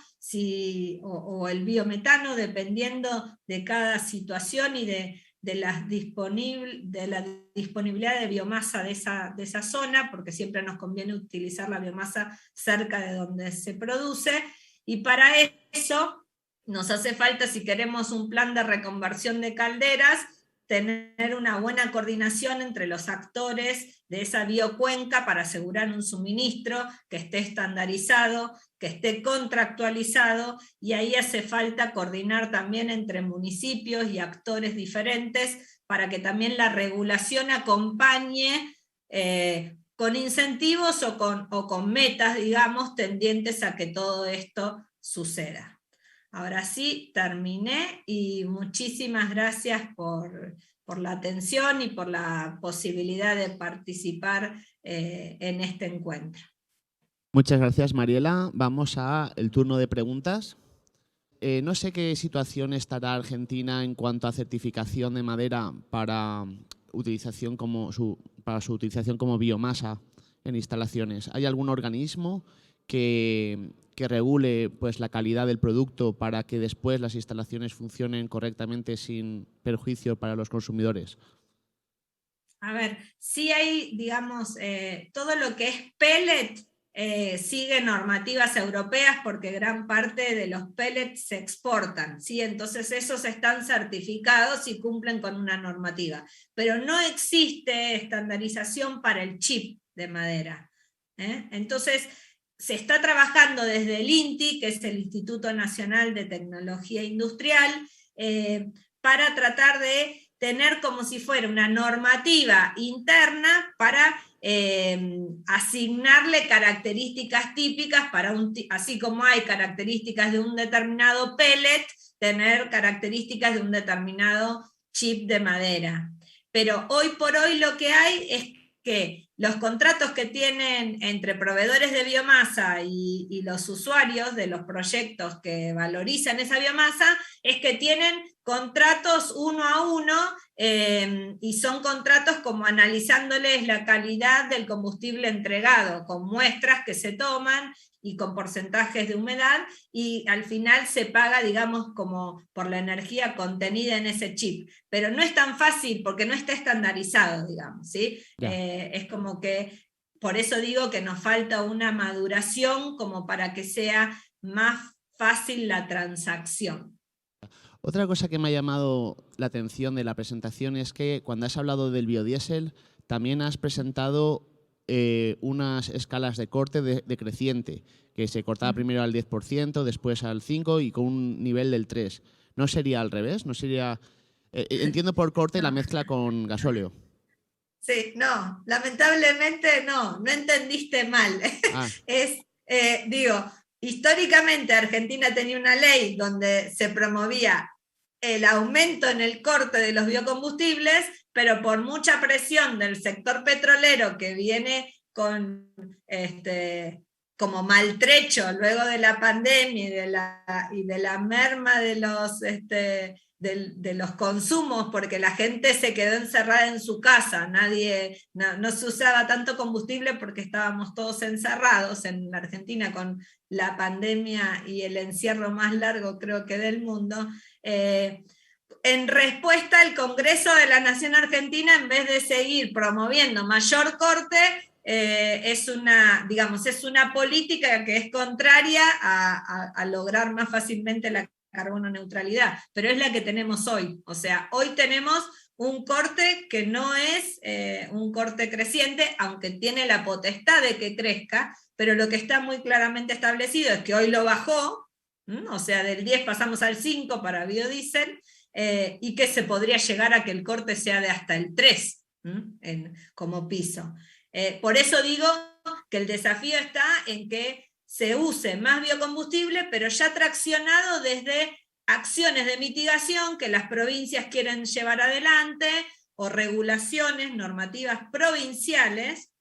S5: o el biometano, dependiendo de cada situación y de la disponibilidad de biomasa de esa zona, porque siempre nos conviene utilizar la biomasa cerca de donde se produce, y para eso nos hace falta, si queremos un plan de reconversión de calderas, tener una buena coordinación entre los actores de esa biocuenca para asegurar un suministro que esté estandarizado, que esté contractualizado, y ahí hace falta coordinar también entre municipios y actores diferentes para que también la regulación acompañe con incentivos o con metas, digamos, tendientes a que todo esto suceda. Ahora sí, terminé, y muchísimas gracias por la atención y por la posibilidad de participar en este encuentro.
S3: Muchas gracias, Mariela. Vamos al turno de preguntas. No sé qué situación estará Argentina en cuanto a certificación de madera para su utilización como biomasa en instalaciones. ¿Hay algún organismo que regule pues, la calidad del producto para que después las instalaciones funcionen correctamente sin perjuicio para los consumidores?
S5: A ver, sí hay, digamos, todo lo que es pellet sigue normativas europeas, porque gran parte de los pellets se exportan, ¿sí? Entonces esos están certificados y cumplen con una normativa. Pero no existe estandarización para el chip de madera, Entonces, se está trabajando desde el INTI, que es el Instituto Nacional de Tecnología Industrial, para tratar de tener como si fuera una normativa interna para asignarle características típicas para así como hay características de un determinado pellet, tener características de un determinado chip de madera. Pero hoy por hoy lo que hay es que los contratos que tienen entre proveedores de biomasa y los usuarios de los proyectos que valorizan esa biomasa, es que tienen contratos uno a uno, y son contratos como analizándoles la calidad del combustible entregado, con muestras que se toman y con porcentajes de humedad, y al final se paga, digamos, como por la energía contenida en ese chip. Pero no es tan fácil porque no está estandarizado, digamos, ¿sí? Es como que, por eso digo que nos falta una maduración como para que sea más fácil la transacción.
S3: Otra cosa que me ha llamado la atención de la presentación es que cuando has hablado del biodiesel, también has presentado unas escalas de corte decreciente, que se cortaba primero al 10%, después al 5% y con un nivel del 3%. ¿No sería al revés? ¿No sería, entiendo por corte la mezcla con gasóleo?
S5: Sí, no, lamentablemente no entendiste mal.
S3: Ah.
S5: Digo, históricamente Argentina tenía una ley donde se promovía el aumento en el corte de los biocombustibles, pero por mucha presión del sector petrolero que viene con como maltrecho luego de la pandemia y de la merma de los consumos, porque la gente se quedó encerrada en su casa, no se usaba tanto combustible porque estábamos todos encerrados en la Argentina con la pandemia y el encierro más largo creo que del mundo. En respuesta, el Congreso de la Nación Argentina, en vez de seguir promoviendo mayor corte, es una política que es contraria a lograr más fácilmente la carbono neutralidad, pero es la que tenemos hoy. O sea, hoy tenemos un corte que no es un corte creciente, aunque tiene la potestad de que crezca, pero lo que está muy claramente establecido es que hoy lo bajó, o sea, del 10 pasamos al 5 para biodiesel, y que se podría llegar a que el corte sea de hasta el 3 como piso. Por eso digo que el desafío está en que se use más biocombustible, pero ya traccionado desde acciones de mitigación que las provincias quieren llevar adelante, o regulaciones normativas provinciales,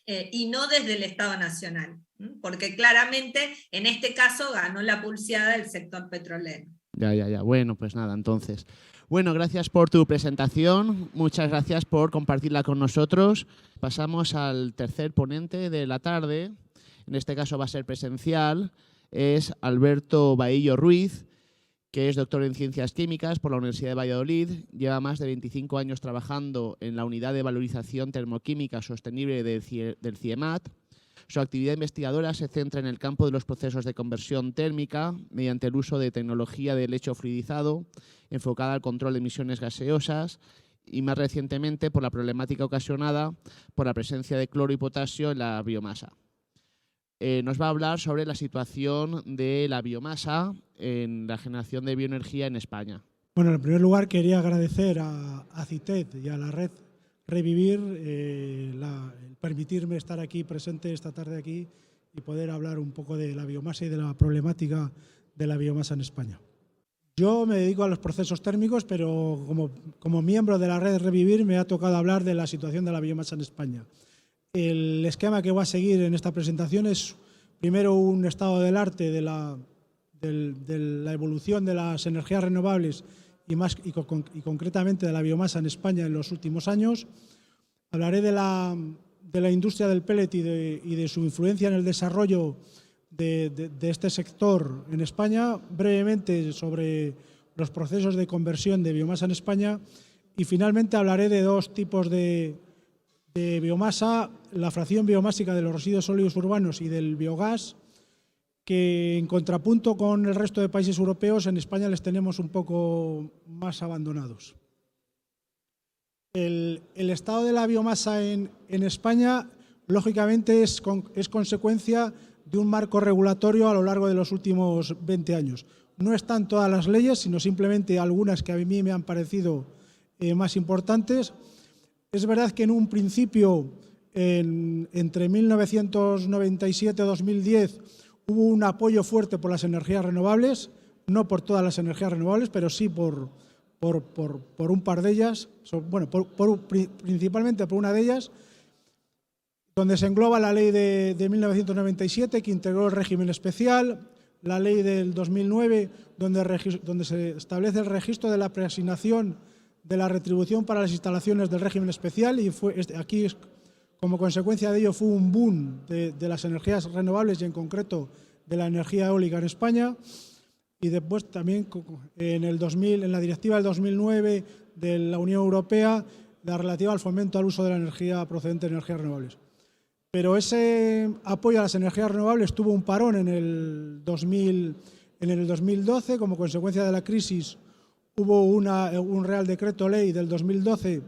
S5: y no desde el Estado Nacional, porque claramente en este caso ganó la pulseada del sector petrolero.
S3: Ya. Bueno, pues nada, entonces. Bueno, gracias por tu presentación, muchas gracias por compartirla con nosotros. Pasamos al tercer ponente de la tarde, en este caso va a ser presencial, es Alberto Bahillo Ruiz, que es doctor en Ciencias Químicas por la Universidad de Valladolid, lleva más de 25 años trabajando en la Unidad de Valorización Termoquímica Sostenible del CIEMAT. Su actividad investigadora se centra en el campo de los procesos de conversión térmica mediante el uso de tecnología de lecho fluidizado enfocada al control de emisiones gaseosas y más recientemente por la problemática ocasionada por la presencia de cloro y potasio en la biomasa. Nos va a hablar sobre la situación de la biomasa en la generación de bioenergía en España.
S6: Bueno, en primer lugar quería agradecer a CITED y a la red Revivir el permitirme estar aquí presente esta tarde aquí y poder hablar un poco de la biomasa y de la problemática de la biomasa en España. Yo me dedico a los procesos térmicos, pero como miembro de la red Revivir me ha tocado hablar de la situación de la biomasa en España. El esquema que voy a seguir en esta presentación es primero un estado del arte de la evolución de las energías renovables y concretamente de la biomasa en España en los últimos años. Hablaré de la industria del pellet y de su influencia en el desarrollo de este sector en España, brevemente sobre los procesos de conversión de biomasa en España y finalmente hablaré de dos tipos de biomasa, la fracción biomásica de los residuos sólidos urbanos y del biogás, que en contrapunto con el resto de países europeos, en España les tenemos un poco más abandonados. El estado de la biomasa en España, lógicamente, es consecuencia de un marco regulatorio a lo largo de los últimos 20 años. No están todas las leyes, sino simplemente algunas que a mí me han parecido más importantes. Es verdad que en un principio, entre 1997 y 2010, hubo un apoyo fuerte por las energías renovables, no por todas las energías renovables, pero sí por un par de ellas, bueno, principalmente por una de ellas, donde se engloba la ley de 1997, que integró el régimen especial, la ley del 2009, donde se establece el registro de la preasignación de la retribución para las instalaciones del régimen especial, y aquí, como consecuencia de ello, fue un boom de las energías renovables y en concreto de la energía eólica en España. Y después también en la directiva del 2009 de la Unión Europea, la relativa al fomento al uso de la energía procedente de energías renovables. Pero ese apoyo a las energías renovables tuvo un parón en el 2012, como consecuencia de la crisis. Hubo un Real Decreto Ley del 2012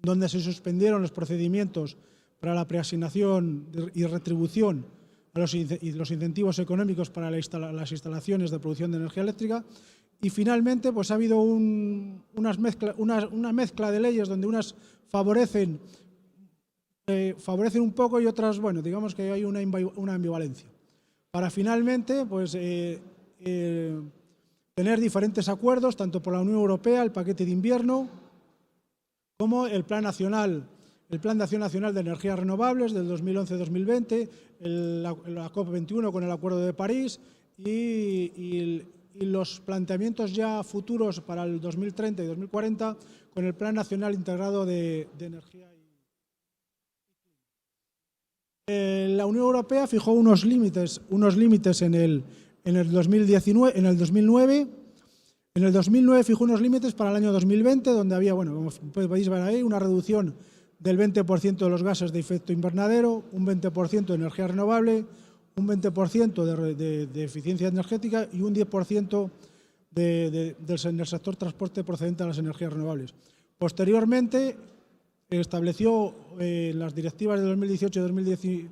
S6: donde se suspendieron los procedimientos para la preasignación y retribución y los incentivos económicos para las instalaciones de producción de energía eléctrica. Y finalmente pues ha habido una mezcla de leyes donde unas favorecen un poco y otras, bueno, digamos que hay una ambivalencia. Para finalmente pues tener diferentes acuerdos, tanto por la Unión Europea, el paquete de invierno, como el Plan de Acción Nacional de Energías Renovables del 2011-2020, la COP21 con el Acuerdo de París y los planteamientos ya futuros para el 2030 y 2040 con el Plan Nacional Integrado de Energía. La Unión Europea fijó unos límites en el 2009. En el 2009 fijó unos límites para el año 2020, donde había, bueno, como podéis ver ahí, una reducción del 20% de los gases de efecto invernadero, un 20% de energía renovable, un 20% de eficiencia energética y un 10% en el sector transporte procedente de las energías renovables. Posteriormente, estableció las directivas de 2018 y 2018,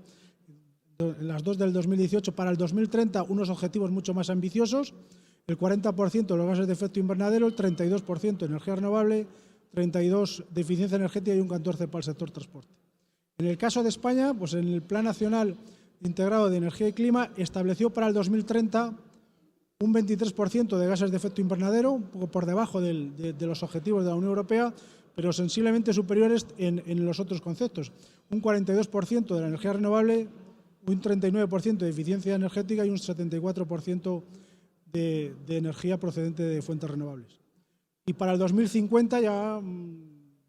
S6: las dos del 2018, para el 2030 unos objetivos mucho más ambiciosos: el 40% de los gases de efecto invernadero, el 32% de energía renovable, 32% de eficiencia energética y un 14% para el sector transporte. En el caso de España, pues en el Plan Nacional Integrado de Energía y Clima estableció para el 2030 un 23% de gases de efecto invernadero, un poco por debajo de los objetivos de la Unión Europea, pero sensiblemente superiores en los otros conceptos. Un 42% de la energía renovable, un 39% de eficiencia energética y un 74% de energía procedente de fuentes renovables. Y para el 2050 ya,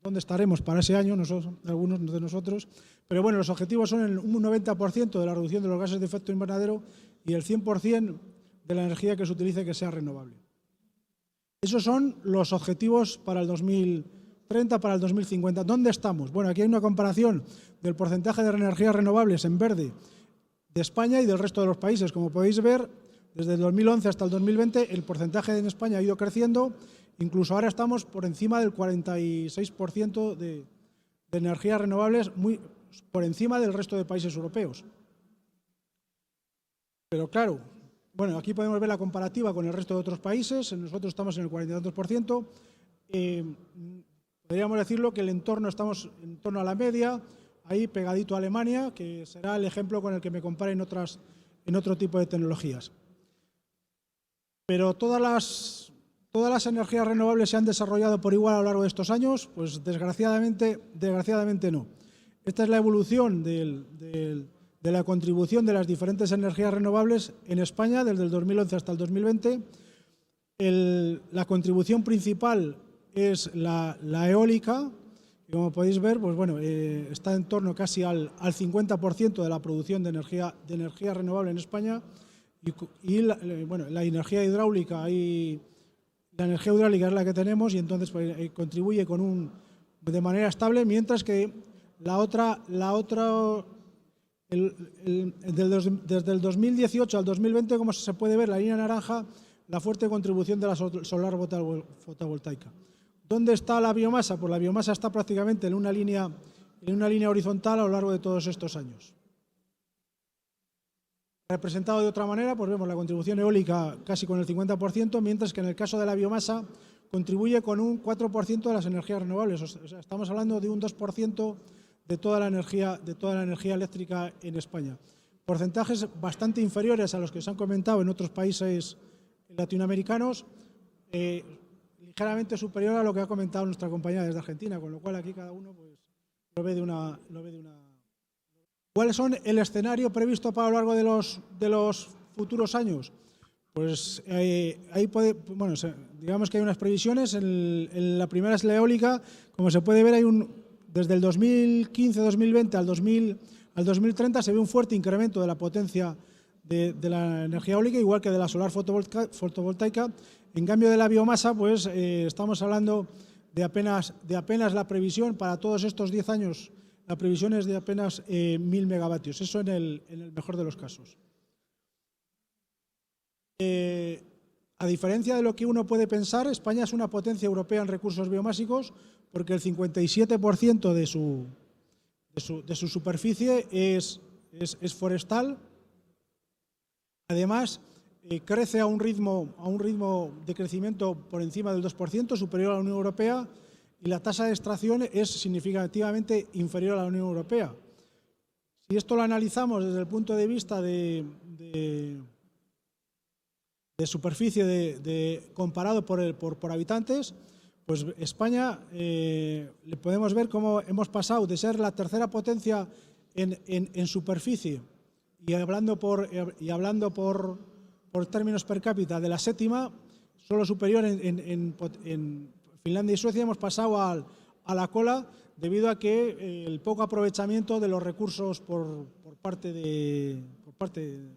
S6: ¿dónde estaremos para ese año? Algunos de nosotros. Pero bueno, los objetivos son un 90% de la reducción de los gases de efecto invernadero y el 100% de la energía que se utilice que sea renovable. Esos son los objetivos para el 2030, para el 2050. ¿Dónde estamos? Bueno, aquí hay una comparación del porcentaje de energías renovables en verde de España y del resto de los países. Como podéis ver, desde el 2011 hasta el 2020 el porcentaje en España ha ido creciendo, incluso ahora estamos por encima del 46% de energías renovables, muy por encima del resto de países europeos. Pero claro, bueno, aquí podemos ver la comparativa con el resto de otros países. Nosotros estamos en el 42%. Podríamos decirlo que estamos en torno a la media, ahí pegadito a Alemania, que será el ejemplo con el que me comparen en otro tipo de tecnologías. Pero todas las energías renovables se han desarrollado por igual a lo largo de estos años, pues desgraciadamente no. Esta es la evolución de la contribución de las diferentes energías renovables en España desde el 2011 hasta el 2020. La contribución principal es la eólica, y como podéis ver, pues bueno, está en torno casi al 50% de la producción de energía renovable en España, y la energía hidráulica la energía hidráulica es la que tenemos, y entonces pues, contribuye de manera estable, mientras que desde el 2018 al 2020, como se puede ver, la línea naranja, la fuerte contribución de la solar fotovoltaica. ¿Dónde está la biomasa? Pues la biomasa está prácticamente en una línea horizontal a lo largo de todos estos años. Representado de otra manera, pues vemos la contribución eólica casi con el 50%, mientras que en el caso de la biomasa, contribuye con un 4% de las energías renovables. O sea, estamos hablando de un 2% de toda la energía eléctrica en España. Porcentajes bastante inferiores a los que se han comentado en otros países latinoamericanos, ligeramente superior a lo que ha comentado nuestra compañera desde Argentina, con lo cual aquí cada uno pues, lo ve de una. ¿Cuáles son el escenario previsto para lo largo de los futuros años? Pues ahí digamos que hay unas previsiones. La primera es la eólica. Como se puede ver, desde el 2015-2020 al 2030 se ve un fuerte incremento de la potencia de la energía eólica, igual que de la solar fotovoltaica. En cambio de la biomasa, pues estamos hablando de apenas la previsión para todos estos 10 años. La previsión es de apenas 1.000 megavatios. Eso en el mejor de los casos. A diferencia de lo que uno puede pensar, España es una potencia europea en recursos biomásicos porque el 57% de su superficie es forestal. Además, crece a un ritmo de crecimiento por encima del 2%, superior a la Unión Europea, y la tasa de extracción es significativamente inferior a la Unión Europea. Si esto lo analizamos desde el punto de vista de superficie comparado por habitantes, pues España le podemos ver cómo hemos pasado de ser la tercera potencia en superficie y hablando por términos per cápita de la séptima, solo superior en Finlandia y Suecia. Hemos pasado a la cola debido a que el poco aprovechamiento de los recursos por parte de mi país.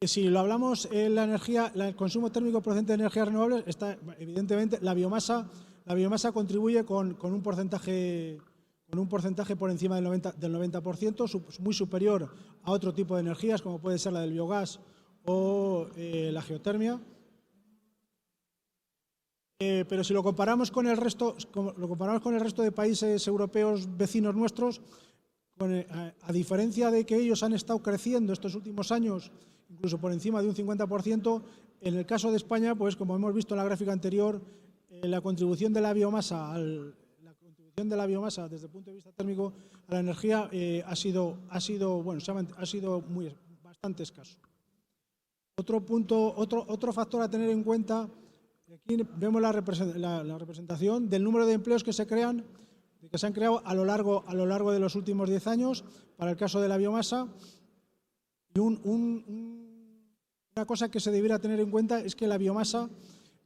S6: Si lo hablamos en la energía, el consumo térmico procedente de energías renovables, está evidentemente la biomasa contribuye con un porcentaje por encima del 90%, muy superior a otro tipo de energías como puede ser la del biogás o la geotermia. Pero si lo comparamos con el resto de países europeos vecinos nuestros, a diferencia de que ellos han estado creciendo estos últimos años, incluso por encima de un 50%, en el caso de España, pues como hemos visto en la gráfica anterior, la contribución de la biomasa desde el punto de vista térmico a la energía ha sido bastante escaso. Otro factor a tener en cuenta, aquí vemos la representación del número de empleos que se han creado a lo largo de los últimos 10 años para el caso de la biomasa. Y una cosa que se debiera tener en cuenta es que la biomasa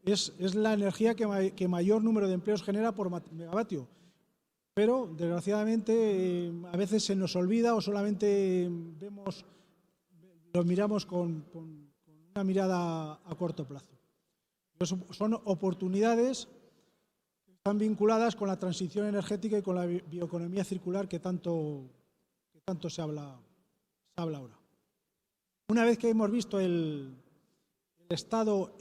S6: es la energía que mayor número de empleos genera por megavatio. Pero, desgraciadamente, a veces se nos olvida o solamente lo miramos con una mirada a corto plazo. Son oportunidades que están vinculadas con la transición energética y con la bioeconomía circular que tanto se habla ahora. Una vez que hemos visto el estado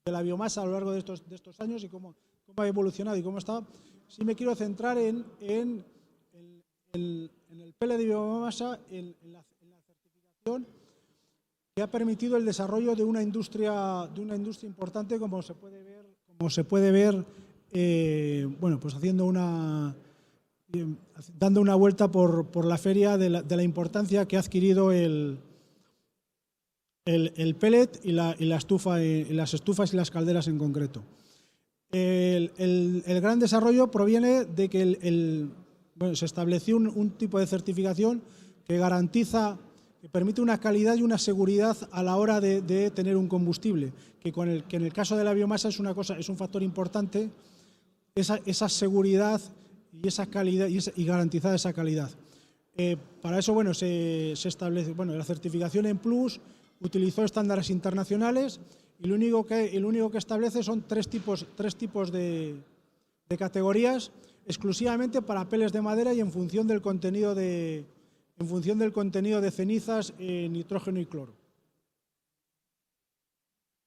S6: de la biomasa a lo largo de estos años y cómo ha evolucionado y cómo está, sí me quiero centrar en el pellet de biomasa, en la certificación que ha permitido el desarrollo de una industria importante, como se puede ver, pues dando una vuelta por la feria de la importancia que ha adquirido el pellet y las estufas y las calderas en concreto. El gran desarrollo proviene de que se estableció un tipo de certificación que permite una calidad y una seguridad a la hora de tener un combustible, que en el caso de la biomasa es un factor importante, esa seguridad y esa calidad y garantizar esa calidad. Para eso se establece la certificación en Plus, utilizó estándares internacionales y lo único que establece son tres tipos de categorías exclusivamente para peles de madera y en función del contenido de cenizas, nitrógeno y cloro.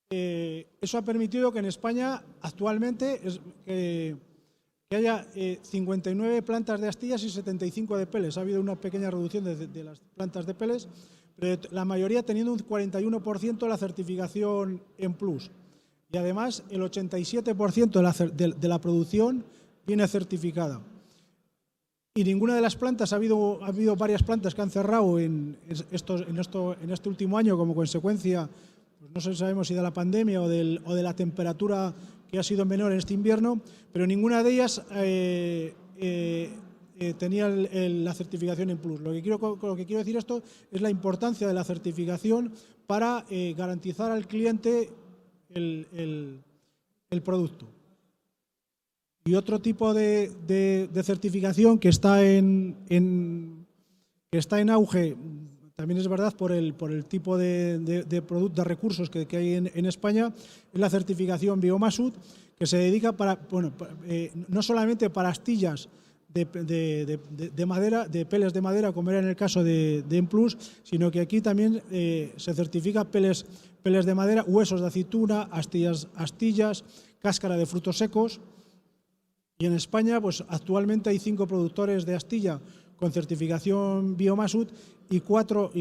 S6: Eso ha permitido que en España actualmente que haya 59 plantas de astillas y 75 de pellets. Ha habido una pequeña reducción de las plantas de pellets, pero la mayoría teniendo un 41% de la certificación en plus. Y además el 87% de la producción viene certificada. Y ninguna de las plantas, ha habido varias plantas que han cerrado en este último año como consecuencia, pues no sabemos si de la pandemia o de la temperatura que ha sido menor en este invierno, pero ninguna de ellas tenía la certificación en plus. Lo que quiero decir esto es la importancia de la certificación para garantizar al cliente el producto. Y otro tipo de certificación que está en auge, también es verdad por el tipo de recursos que hay en España, es la certificación Biomasud, que se dedica no solamente para astillas de madera, de peles de madera, como era en el caso de Emplus, sino que aquí también se certifica peles de madera, huesos de aceituna, astillas, cáscara de frutos secos. Y en España, pues actualmente hay 5 productores de astilla con certificación Biomasud y 4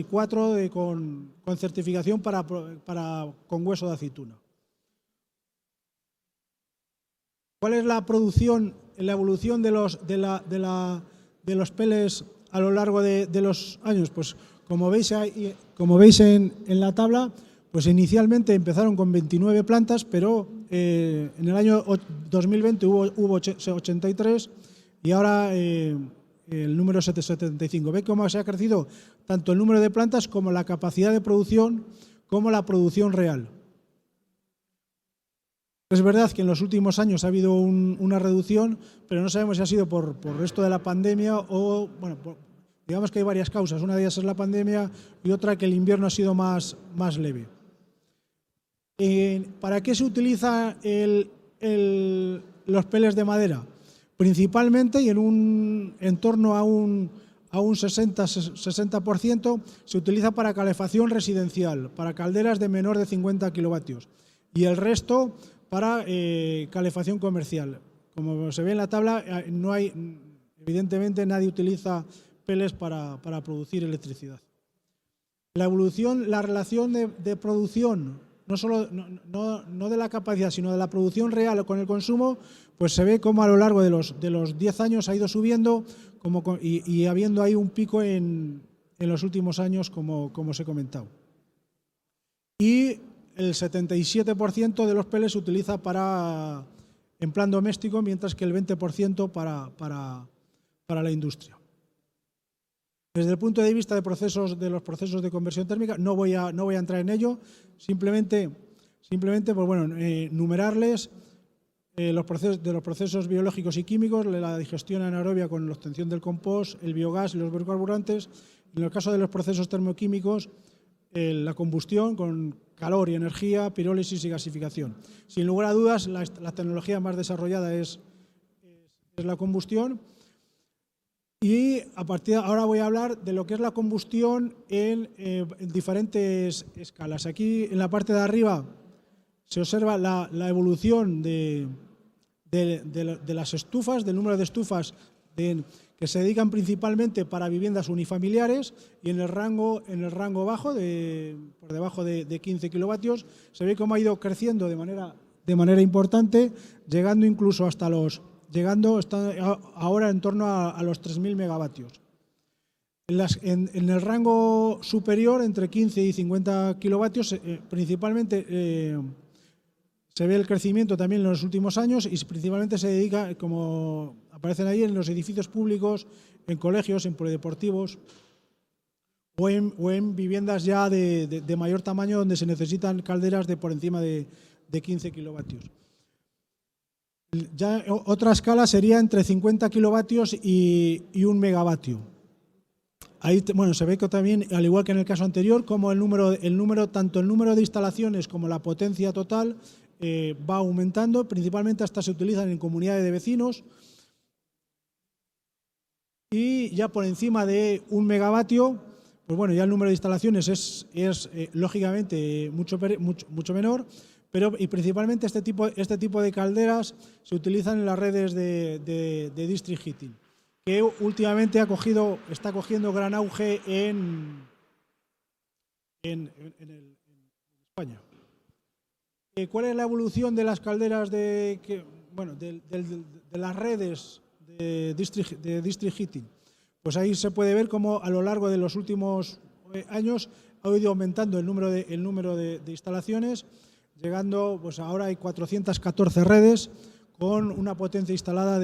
S6: con certificación con hueso de aceituna. ¿Cuál es la evolución de los peles a lo largo de los años? Pues como veis en la tabla, pues inicialmente empezaron con 29 plantas, pero en el año 2020 hubo 83 y ahora el número es 75. ¿Ve cómo se ha crecido tanto el número de plantas como la capacidad de producción, como la producción real? Es verdad que en los últimos años ha habido una reducción, pero no sabemos si ha sido por esto de la pandemia o, bueno, digamos que hay varias causas. Una de ellas es la pandemia y otra que el invierno ha sido más leve. ¿Para qué se utilizan los peles de madera? Principalmente y en torno a un 60% se utiliza para calefacción residencial, para calderas de menor de 50 kilovatios y el resto para calefacción comercial. Como se ve en la tabla, evidentemente nadie utiliza peles para producir electricidad. La relación de producción, no de la capacidad, sino de la producción real con el consumo, pues se ve como a lo largo de los 10 años ha ido subiendo y habiendo ahí un pico en los últimos años, como os he comentado. Y el 77% de los peles se utiliza en plan doméstico, mientras que el 20% para la industria. Desde el punto de vista de los procesos de conversión térmica, no voy a entrar en ello, simplemente pues bueno, numerarles los procesos biológicos y químicos, la digestión anaerobia con la obtención del compost, el biogás y los biocarburantes. En el caso de los procesos termoquímicos, la combustión con calor y energía, pirólisis y gasificación. Sin lugar a dudas, la tecnología más desarrollada es la combustión. Y a partir de ahora voy a hablar de lo que es la combustión en diferentes escalas. Aquí en la parte de arriba se observa la evolución de las estufas, del número de estufas que se dedican principalmente para viviendas unifamiliares, y en el rango bajo, por debajo de 15 kilovatios, se ve cómo ha ido creciendo de manera importante, llegando incluso está ahora en torno a los 3.000 megavatios. En el rango superior, entre 15 y 50 kilovatios, principalmente se ve el crecimiento también en los últimos años y principalmente se dedica, como aparecen ahí, en los edificios públicos, en colegios, en polideportivos o en viviendas ya de mayor tamaño donde se necesitan calderas de por encima de 15 kilovatios. Ya otra escala sería entre 50 kilovatios y 1 megavatio. Ahí bueno, se ve que también, al igual que en el caso anterior, como tanto el número de instalaciones como la potencia total va aumentando, principalmente hasta se utilizan en comunidades de vecinos, y ya por encima de 1 megavatio, pues bueno, ya el número de instalaciones es lógicamente mucho menor, y principalmente este tipo de calderas se utilizan en las redes de district heating, que últimamente está cogiendo gran auge en en España. ¿Cuál es la evolución de las calderas de las redes de district heating? Pues ahí se puede ver cómo a lo largo de los últimos años ha ido aumentando el número de instalaciones, llegando, pues ahora hay 414 redes con una potencia instalada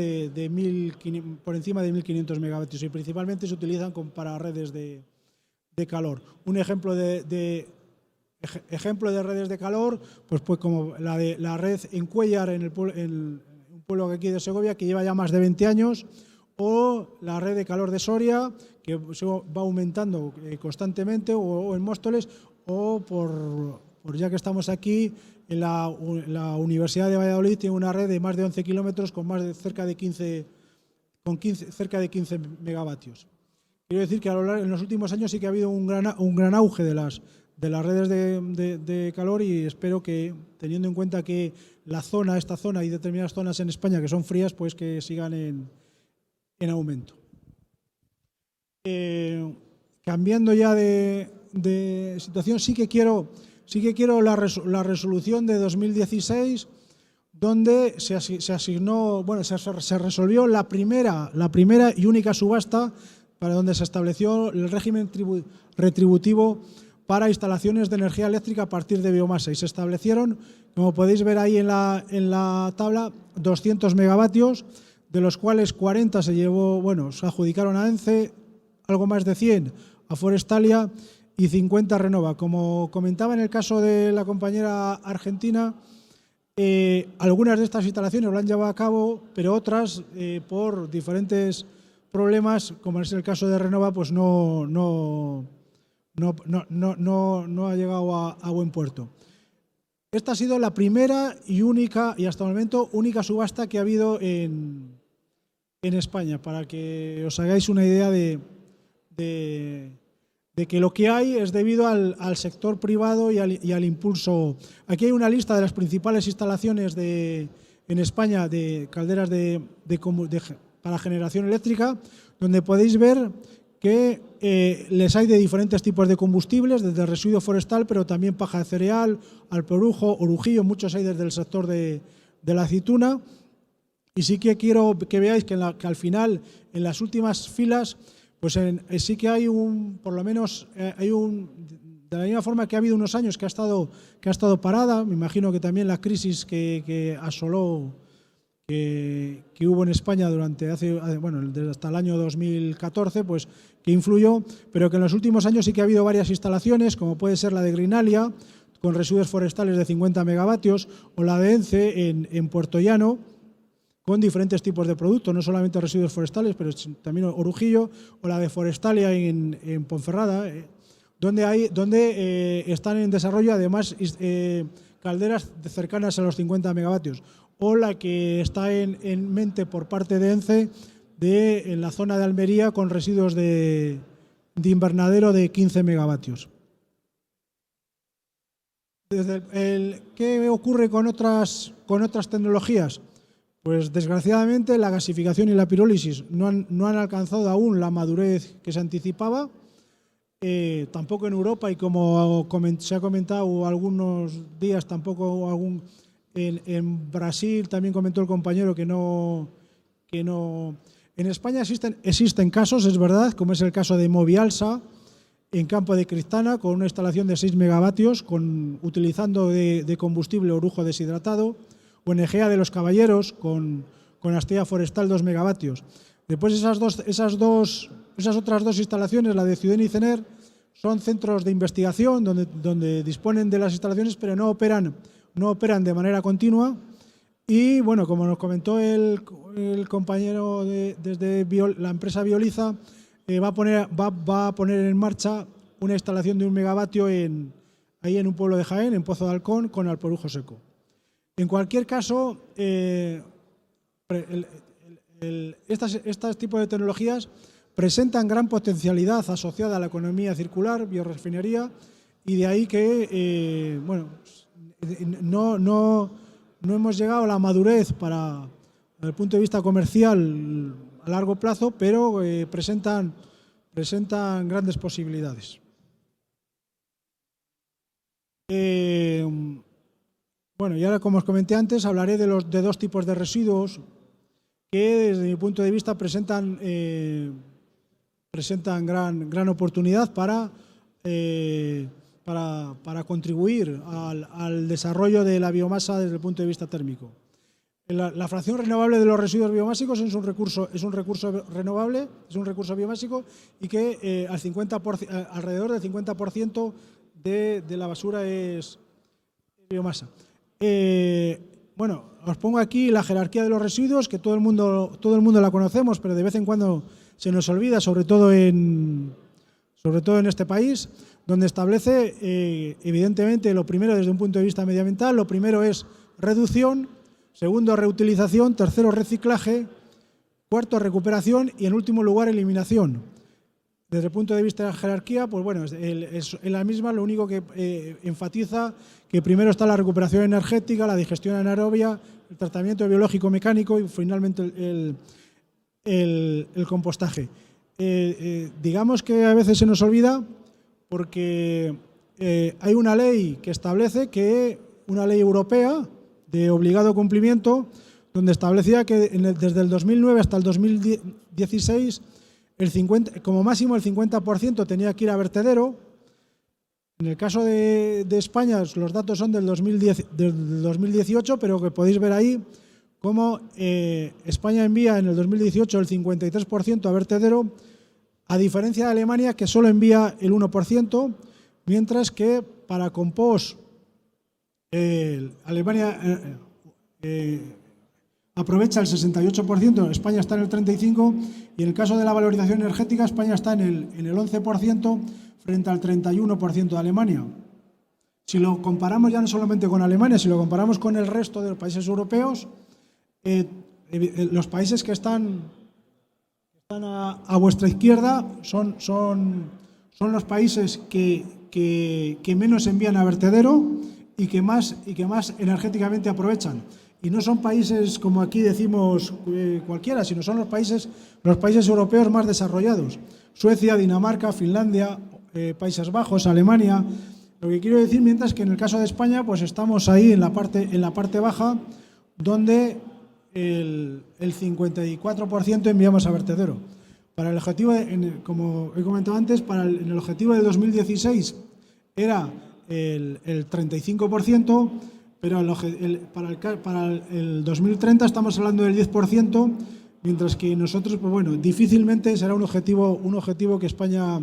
S6: por encima de 1.500 megavatios y principalmente se utilizan para redes de calor. Un ejemplo de redes de calor, pues como la red en Cuéllar, en un pueblo aquí de Segovia, que lleva ya más de 20 años, o la red de calor de Soria, que va aumentando constantemente, o en Móstoles, o por ya que estamos aquí, en la Universidad de Valladolid tiene una red de más de 11 kilómetros con cerca de 15 megavatios. Quiero decir que en los últimos años sí que ha habido un gran auge de las redes de calor y espero que, teniendo en cuenta que esta zona y determinadas zonas en España que son frías, pues que sigan en aumento. Cambiando ya de situación, sí que quiero la resolución de 2016, donde se resolvió la primera y única subasta para donde se estableció el régimen retributivo para instalaciones de energía eléctrica a partir de biomasa y se establecieron, como podéis ver ahí en la tabla, 200 megavatios, de los cuales 40 se adjudicaron a ENCE, algo más de 100 a Forestalia y 50 a Renova. Como comentaba en el caso de la compañera argentina, algunas de estas instalaciones lo han llevado a cabo, pero otras, por diferentes problemas, como es el caso de Renova, pues no ha llegado a buen puerto. Esta ha sido la primera y única, y hasta el momento, única subasta que ha habido en España, para que os hagáis una idea de que lo que hay es debido al sector privado y al impulso. Aquí hay una lista de las principales instalaciones en España de calderas para generación eléctrica, donde podéis ver que les hay de diferentes tipos de combustibles, desde residuo forestal, pero también paja de cereal, alpeorujo, orujillo, muchos hay desde el sector de la aceituna. Y sí que quiero que veáis que al final, en las últimas filas, pues sí que hay por lo menos, de la misma forma que ha habido unos años que ha estado parada, me imagino que también la crisis que asoló, que hubo en España hasta el año 2014, pues que influyó, pero que en los últimos años sí que ha habido varias instalaciones, como puede ser la de Greenalia, con residuos forestales de 50 megavatios, o la de ENCE en Puerto Llano, con diferentes tipos de productos, no solamente residuos forestales, pero también orujillo, o la de Forestalia en Ponferrada, donde están en desarrollo además calderas cercanas a los 50 megavatios, o la que está en mente por parte de ENCE en la zona de Almería con residuos de invernadero de 15 megavatios. ¿Qué ocurre con otras tecnologías? Pues desgraciadamente la gasificación y la pirólisis no han alcanzado aún la madurez que se anticipaba, tampoco en Europa, y como se ha comentado algunos días, tampoco en Brasil, también comentó el compañero que no. En España existen casos, es verdad, como es el caso de Movialsa, en Campo de Cristana, con una instalación de 6 megavatios, utilizando de combustible orujo deshidratado, o en Egea de los Caballeros, con astilla forestal 2 megavatios. Después esas otras dos instalaciones, la de Ciudad y Cener, son centros de investigación donde disponen de las instalaciones, pero no operan de manera continua. Y bueno, como nos comentó el compañero desde la empresa Bioliza, va a poner en marcha una instalación de 1 megavatio ahí en un pueblo de Jaén, en Pozo de Halcón, con alpeorujo seco. En cualquier caso, estos tipos de tecnologías presentan gran potencialidad asociada a la economía circular, biorefinería, y de ahí que no hemos llegado a la madurez desde el punto de vista comercial a largo plazo, pero presentan grandes posibilidades. Bueno, y ahora, como os comenté antes, hablaré de dos tipos de residuos que, desde mi punto de vista, presentan gran oportunidad para contribuir al desarrollo de la biomasa desde el punto de vista térmico. La fracción renovable de los residuos biomásicos es un recurso renovable, es un recurso biomásico, y que alrededor del 50% de la basura es biomasa. Bueno, os pongo aquí la jerarquía de los residuos, que todo el mundo la conocemos, pero de vez en cuando se nos olvida, sobre todo en este país, donde establece, evidentemente, lo primero desde un punto de vista medioambiental, lo primero es reducción, segundo reutilización, tercero reciclaje, cuarto recuperación y, en último lugar, eliminación. Desde el punto de vista de la jerarquía, pues bueno, es la misma, lo único que enfatiza que primero está la recuperación energética, la digestión anaerobia, el tratamiento biológico mecánico y finalmente el compostaje. Digamos que a veces se nos olvida porque hay una ley que establece una ley europea de obligado cumplimiento, donde establecía que desde el 2009 hasta el 2016 como máximo el 50% tenía que ir a vertedero. En el caso de España, los datos son del 2018, pero que podéis ver ahí cómo España envía en el 2018 el 53% a vertedero, a diferencia de Alemania, que solo envía el 1%, mientras que para compost Alemania aprovecha el 68%, España está en el 35%, y en el caso de la valorización energética, España está en el 11% frente al 31% de Alemania. Si lo comparamos ya no solamente con Alemania, si lo comparamos con el resto de los países europeos, los países que están a vuestra izquierda son los países que menos envían a vertedero y que más energéticamente aprovechan. Y no son países, como aquí decimos, cualquiera, sino son los países europeos más desarrollados. Suecia, Dinamarca, Finlandia, Países Bajos, Alemania. Lo que quiero decir, mientras que en el caso de España, pues estamos ahí en la parte baja, donde el 54% enviamos a vertedero. Para el objetivo, como he comentado antes, en el objetivo de 2016 era el 35%, pero para el 2030 estamos hablando del 10%, mientras que nosotros, pues bueno, difícilmente será un objetivo que España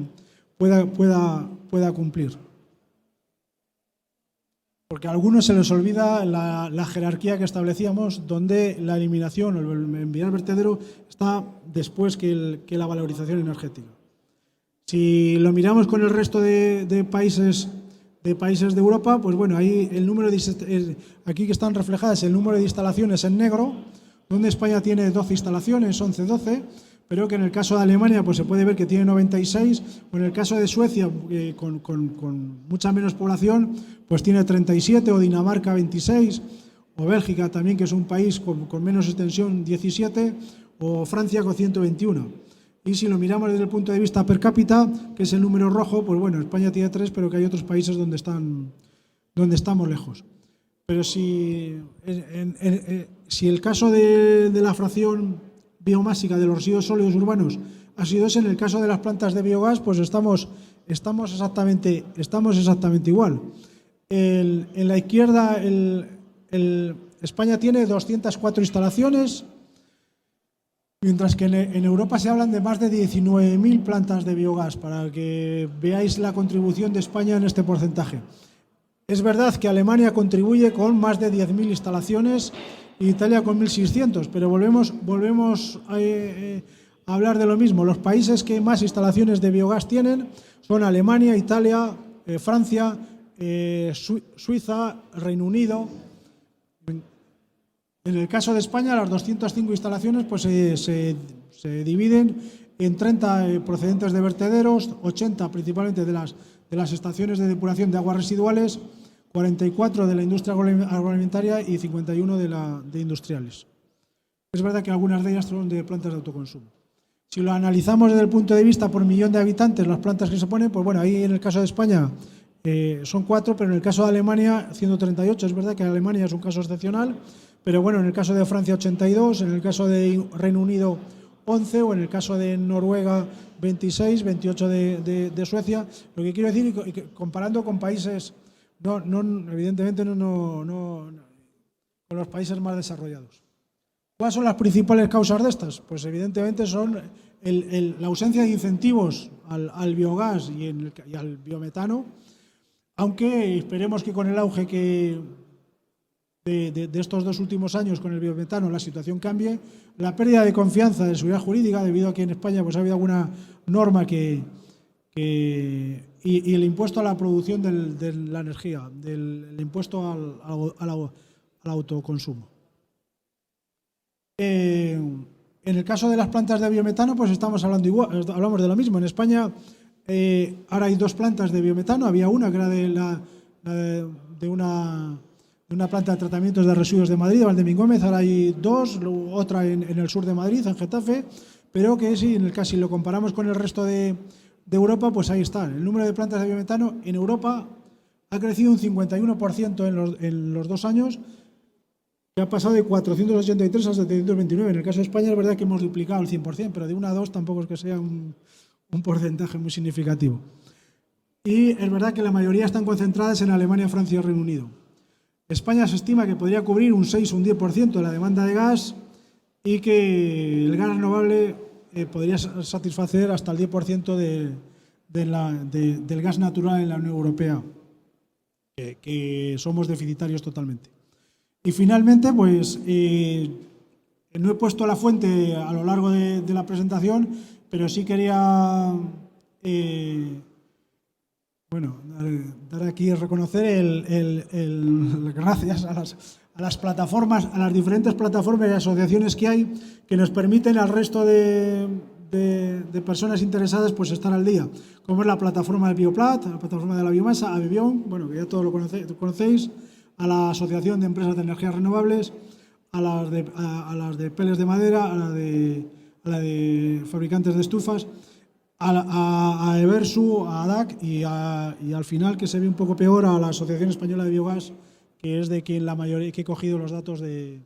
S6: pueda cumplir. Porque a algunos se les olvida la jerarquía que establecíamos, donde la eliminación o el enviar al vertedero está después que la valorización energética. Si lo miramos con el resto de países de Europa, pues bueno, ahí el número aquí que están reflejadas el número de instalaciones en negro, donde España tiene 12 instalaciones, 11-12, pero que en el caso de Alemania pues se puede ver que tiene 96, o en el caso de Suecia, con mucha menos población, pues tiene 37, o Dinamarca 26, o Bélgica también, que es un país con menos extensión, 17, o Francia con 121. Y si lo miramos desde el punto de vista per cápita, que es el número rojo, pues bueno, España tiene 3, pero que hay otros países donde estamos lejos. Pero si el caso de la fracción biomásica de los residuos sólidos urbanos ha sido ese, en el caso de las plantas de biogás, pues estamos exactamente igual. En la izquierda, España tiene 204 instalaciones, mientras que en Europa se hablan de más de 19.000 plantas de biogás, para que veáis la contribución de España en este porcentaje. Es verdad que Alemania contribuye con más de 10.000 instalaciones y Italia con 1.600, pero volvemos a hablar de lo mismo. Los países que más instalaciones de biogás tienen son Alemania, Italia, Francia, Suiza, Reino Unido. En el caso de España, las 205 instalaciones pues, se dividen en 30 procedentes de vertederos, 80 principalmente de las estaciones de depuración de aguas residuales, 44 de la industria agroalimentaria y 51 de industriales. Es verdad que algunas de ellas son de plantas de autoconsumo. Si lo analizamos desde el punto de vista por millón de habitantes, las plantas que se ponen, pues bueno, ahí en el caso de España Son 4, pero en el caso de Alemania 138. Es verdad que Alemania es un caso excepcional, pero bueno, en el caso de Francia 82, en el caso de Reino Unido 11 o en el caso de Noruega 26, 28 de Suecia. Lo que quiero decir, y que comparando con países, evidentemente no con los países más desarrollados. ¿Cuáles son las principales causas de estas? Pues evidentemente son la ausencia de incentivos al biogás y al biometano, aunque esperemos que con el auge de estos 2 últimos años con el biometano la situación cambie. La pérdida de confianza de seguridad jurídica, debido a que en España pues ha habido alguna norma y el impuesto a la producción de la energía, el impuesto al autoconsumo. En el caso de las plantas de biometano, pues hablamos de lo mismo. En España ahora hay 2 plantas de biometano. Había una que era de una planta de tratamientos de residuos de Madrid, Valdemín Gómez. Ahora hay 2, otra en el sur de Madrid, en Getafe, pero que si lo comparamos con el resto de Europa, pues ahí está. El número de plantas de biometano en Europa ha crecido un 51% en los 2 años, que ha pasado de 483 a 729. En el caso de España es verdad que hemos duplicado el 100%, pero de 1 a 2 tampoco es que sea un porcentaje muy significativo. Y es verdad que la mayoría están concentradas en Alemania, Francia y Reino Unido. España se estima que podría cubrir un 6 o un 10% de la demanda de gas y que el gas renovable podría satisfacer hasta el 10% del gas natural en la Unión Europea, que somos deficitarios totalmente. Y finalmente, pues no he puesto la fuente a lo largo de la presentación, pero sí quería dar aquí reconocer gracias a las plataformas, a las diferentes plataformas y asociaciones que hay, que nos permiten al resto de personas interesadas pues estar al día, como es la plataforma de Bioplat, la plataforma de la biomasa, Abebion, que ya todos lo conocéis, a la Asociación de Empresas de Energías Renovables, a las de peles de madera, a la de fabricantes de estufas, a Eversu, a ADAC y al final, que se ve un poco peor, a la Asociación Española de Biogás, que es de quien la mayoría, que he cogido los datos de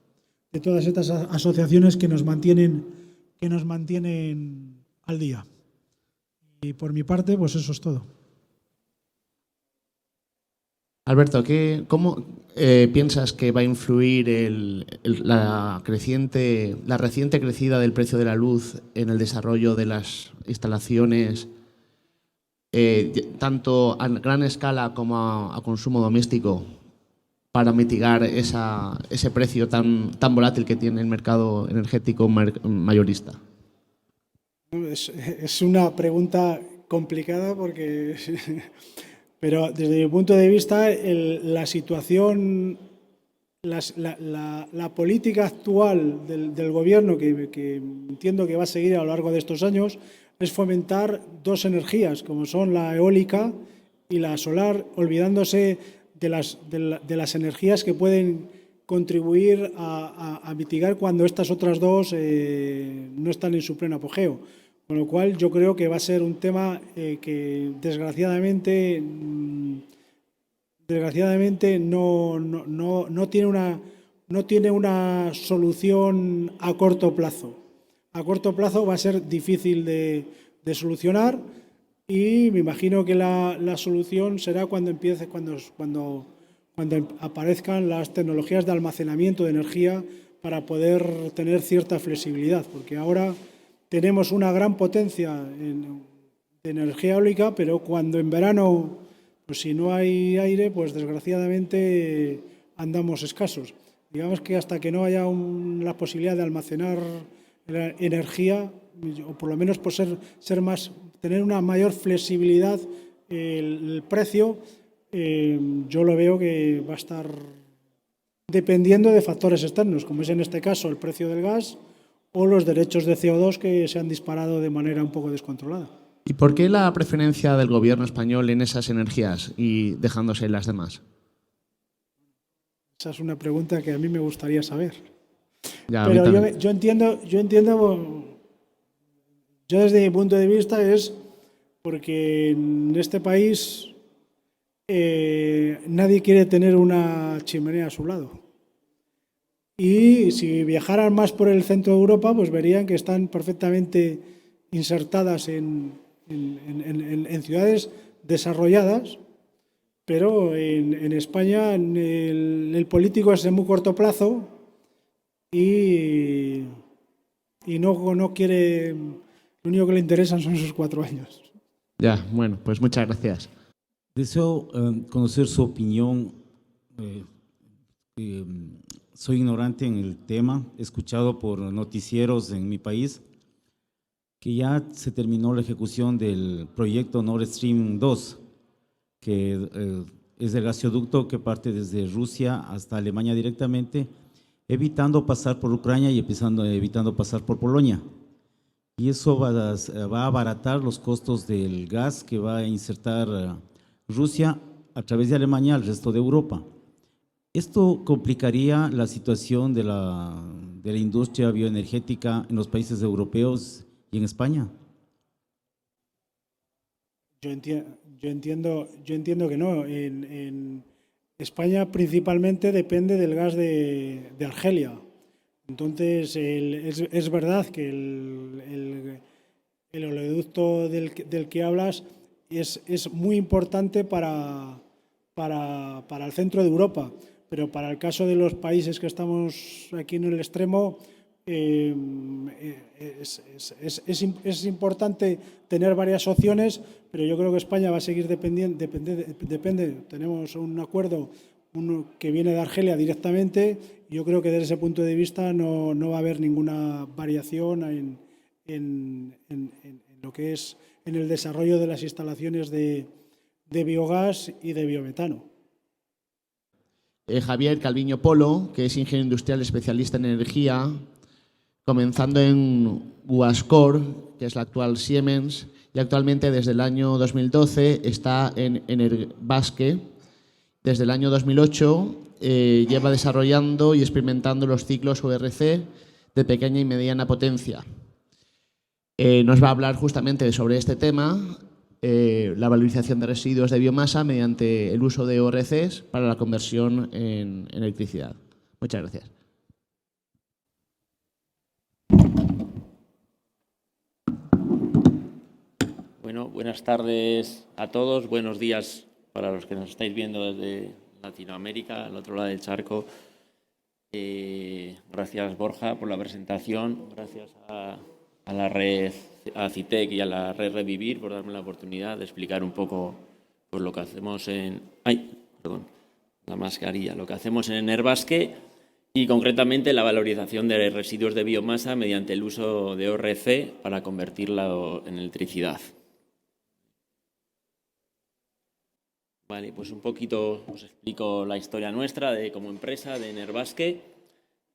S6: todas estas asociaciones que nos mantienen al día. Y por mi parte, pues eso es todo.
S3: Alberto, ¿cómo piensas que va a influir la reciente crecida del precio de la luz en el desarrollo de las instalaciones, tanto a gran escala como a consumo doméstico, para mitigar ese precio tan volátil que tiene el mercado energético mayorista?
S6: Es una pregunta complicada porque... Pero desde mi punto de vista, la situación, la política actual del Gobierno, que entiendo que va a seguir a lo largo de estos años, es fomentar 2 energías, como son la eólica y la solar, olvidándose de las energías que pueden contribuir a mitigar cuando estas otras 2 no están en su pleno apogeo. Con lo cual yo creo que va a ser un tema que desgraciadamente no tiene una solución a corto plazo. A corto plazo va a ser difícil de solucionar y me imagino que la solución será cuando aparezcan las tecnologías de almacenamiento de energía para poder tener cierta flexibilidad, porque ahora tenemos una gran potencia de energía eólica, pero cuando en verano, pues si no hay aire, pues desgraciadamente andamos escasos. Digamos que hasta que no haya la posibilidad de almacenar energía, o por lo menos por tener una mayor flexibilidad el precio, yo lo veo que va a estar dependiendo de factores externos, como es en este caso el precio del gas o los derechos de CO2 que se han disparado de manera un poco descontrolada.
S3: ¿Y por qué la preferencia del Gobierno español en esas energías y dejándose las demás?
S6: Esa es una pregunta que a mí me gustaría saber.
S3: Ya,
S6: pero yo entiendo, desde mi punto de vista es porque en este país nadie quiere tener una chimenea a su lado. Y si viajaran más por el centro de Europa, pues verían que están perfectamente insertadas en ciudades desarrolladas, pero en España el político es de muy corto plazo y no quiere, lo único que le interesan son sus 4 años.
S3: Ya, bueno, pues muchas gracias.
S4: Deseo conocer su opinión. Soy ignorante en el tema, he escuchado por noticieros en mi país que ya se terminó la ejecución del proyecto Nord Stream 2, que es el gasoducto que parte desde Rusia hasta Alemania directamente, evitando pasar por Ucrania y evitando pasar por Polonia. Y eso va a abaratar los costos del gas que va a insertar Rusia a través de Alemania al resto de Europa. ¿Esto complicaría la situación de la industria bioenergética en los países europeos y en España?
S6: Yo entiendo que no. En España principalmente depende del gas de Argelia. Entonces, es verdad que el oleoducto del que hablas es muy importante para el centro de Europa, pero para el caso de los países que estamos aquí en el extremo, es importante tener varias opciones, pero yo creo que España va a seguir depende. Tenemos un acuerdo que viene de Argelia directamente. Yo creo que desde ese punto de vista no va a haber ninguna variación en lo que es en el desarrollo de las instalaciones de biogás y de biometano.
S3: Javier Calviño Polo, que es ingeniero industrial especialista en energía, comenzando en Huascor, que es la actual Siemens, y actualmente desde el año 2012 está en Enerbasque. Desde el año 2008 lleva desarrollando y experimentando los ciclos ORC de pequeña y mediana potencia. Nos va a hablar justamente sobre este tema, la valorización de residuos de biomasa mediante el uso de ORCs para la conversión en electricidad. Muchas gracias.
S7: Bueno, buenas tardes a todos, buenos días para los que nos estáis viendo desde Latinoamérica, al otro lado del charco. Gracias, Borja, por la presentación, gracias a la red, a CITEC y a la red Revivir por darme la oportunidad de explicar un poco pues, lo que hacemos en... la mascarilla, lo que hacemos en Enerbasque y concretamente la valorización de residuos de biomasa mediante el uso de ORC para convertirla en electricidad. Vale, pues un poquito os explico la historia nuestra de como empresa de Enerbasque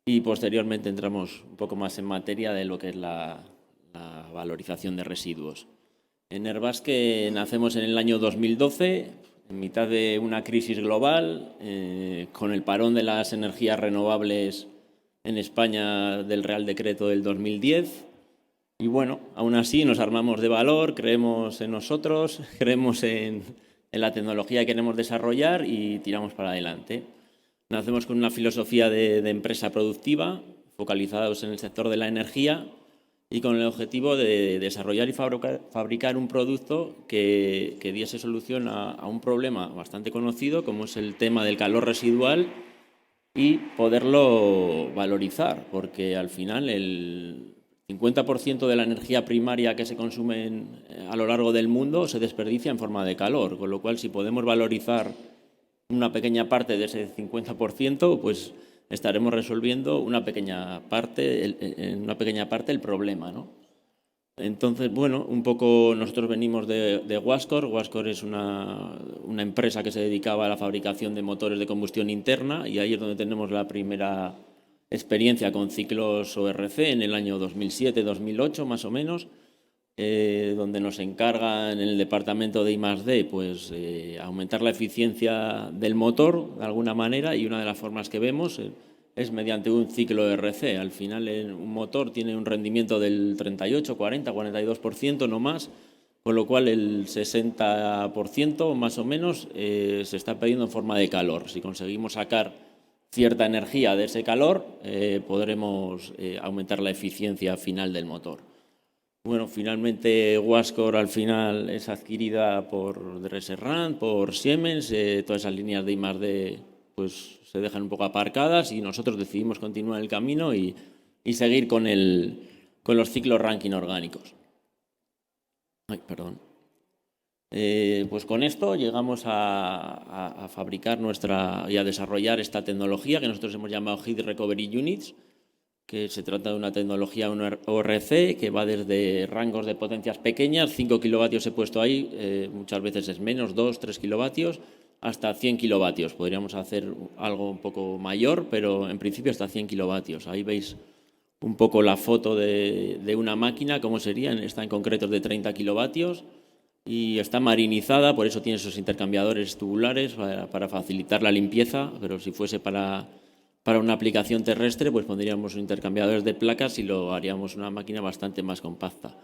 S7: y posteriormente entramos un poco más en materia de lo que es la valorización de residuos. En Enerbasque nacemos en el año 2012, en mitad de una crisis global, con el parón de las energías renovables en España del Real Decreto del 2010. Y bueno, aún así nos armamos de valor, creemos en nosotros, creemos en la tecnología que queremos desarrollar y tiramos para adelante. Nacemos con una filosofía de empresa productiva, focalizados en el sector de la energía y con el objetivo de desarrollar y fabricar un producto que diese solución a un problema bastante conocido, como es el tema del calor residual, y poderlo valorizar, porque al final el 50% de la energía primaria que se consume a lo largo del mundo se desperdicia en forma de calor, con lo cual si podemos valorizar una pequeña parte de ese 50%, pues estaremos resolviendo una pequeña parte el problema, ¿no? Entonces, bueno, un poco nosotros venimos de Huascor. Huascor es una empresa que se dedicaba a la fabricación de motores de combustión interna y ahí es donde tenemos la primera experiencia con ciclos ORC en el año 2007-2008 más o menos, donde nos encargan en el departamento de I+D pues, aumentar la eficiencia del motor de alguna manera y una de las formas que vemos es mediante un ciclo ORC. Al final un motor tiene un rendimiento del 38, 40, 42% no más, con lo cual el 60% más o menos se está perdiendo en forma de calor. Si conseguimos sacar cierta energía de ese calor, podremos aumentar la eficiencia final del motor. Bueno, finalmente Wascor al final es adquirida por Dresser-Rand, por Siemens, todas esas líneas de I+D pues se dejan un poco aparcadas y nosotros decidimos continuar el camino y seguir con los ciclos Rankine orgánicos. Ay, perdón. Pues con esto llegamos a fabricar y a desarrollar esta tecnología que nosotros hemos llamado Heat Recovery Units, que se trata de una tecnología ORC que va desde rangos de potencias pequeñas, 5 kilovatios he puesto ahí, muchas veces es menos, 2, 3 kilovatios, hasta 100 kilovatios. Podríamos hacer algo un poco mayor, pero en principio hasta 100 kilovatios. Ahí veis un poco la foto de una máquina, cómo sería, está en concretos de 30 kilovatios y está marinizada, por eso tiene esos intercambiadores tubulares para facilitar la limpieza, pero si fuese para una aplicación terrestre, pues pondríamos intercambiadores de placas y lo haríamos una máquina bastante más compacta.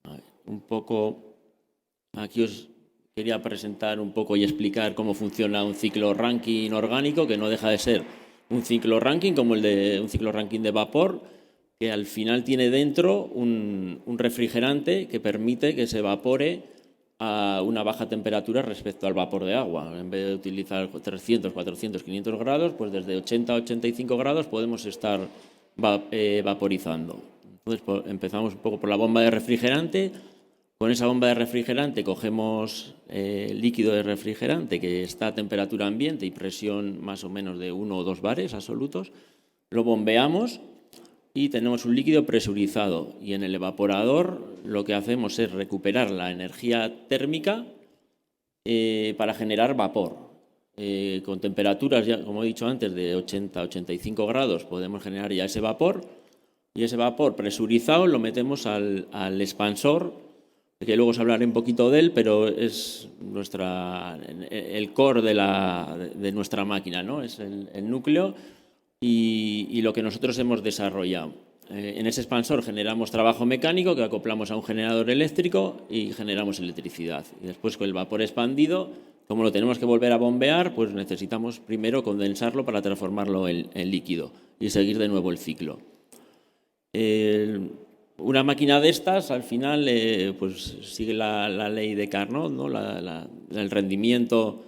S7: A ver, un poco, aquí os quería presentar un poco y explicar cómo funciona un ciclo Rankine orgánico, que no deja de ser un ciclo Rankine como el de un ciclo Rankine de vapor, que al final tiene dentro un refrigerante que permite que se evapore a una baja temperatura respecto al vapor de agua. En vez de utilizar 300, 400, 500 grados, pues desde 80 a 85 grados podemos estar vaporizando. Entonces empezamos un poco por la bomba de refrigerante. Con esa bomba de refrigerante cogemos líquido de refrigerante que está a temperatura ambiente y presión más o menos de 1 o 2 bares absolutos. Lo bombeamos y tenemos un líquido presurizado. Y en el evaporador lo que hacemos es recuperar la energía térmica para generar vapor. Con temperaturas, ya, como he dicho antes, de 80 a 85 grados podemos generar ya ese vapor. Y ese vapor presurizado lo metemos al expansor, que luego os hablaré un poquito de él, pero es el core de nuestra máquina, ¿no? Es el núcleo y lo que nosotros hemos desarrollado. En ese expansor generamos trabajo mecánico que acoplamos a un generador eléctrico y generamos electricidad. Y después con el vapor expandido, como lo tenemos que volver a bombear, pues necesitamos primero condensarlo para transformarlo en líquido y seguir de nuevo el ciclo. Una máquina de estas, al final, pues sigue la ley de Carnot, ¿no? El rendimiento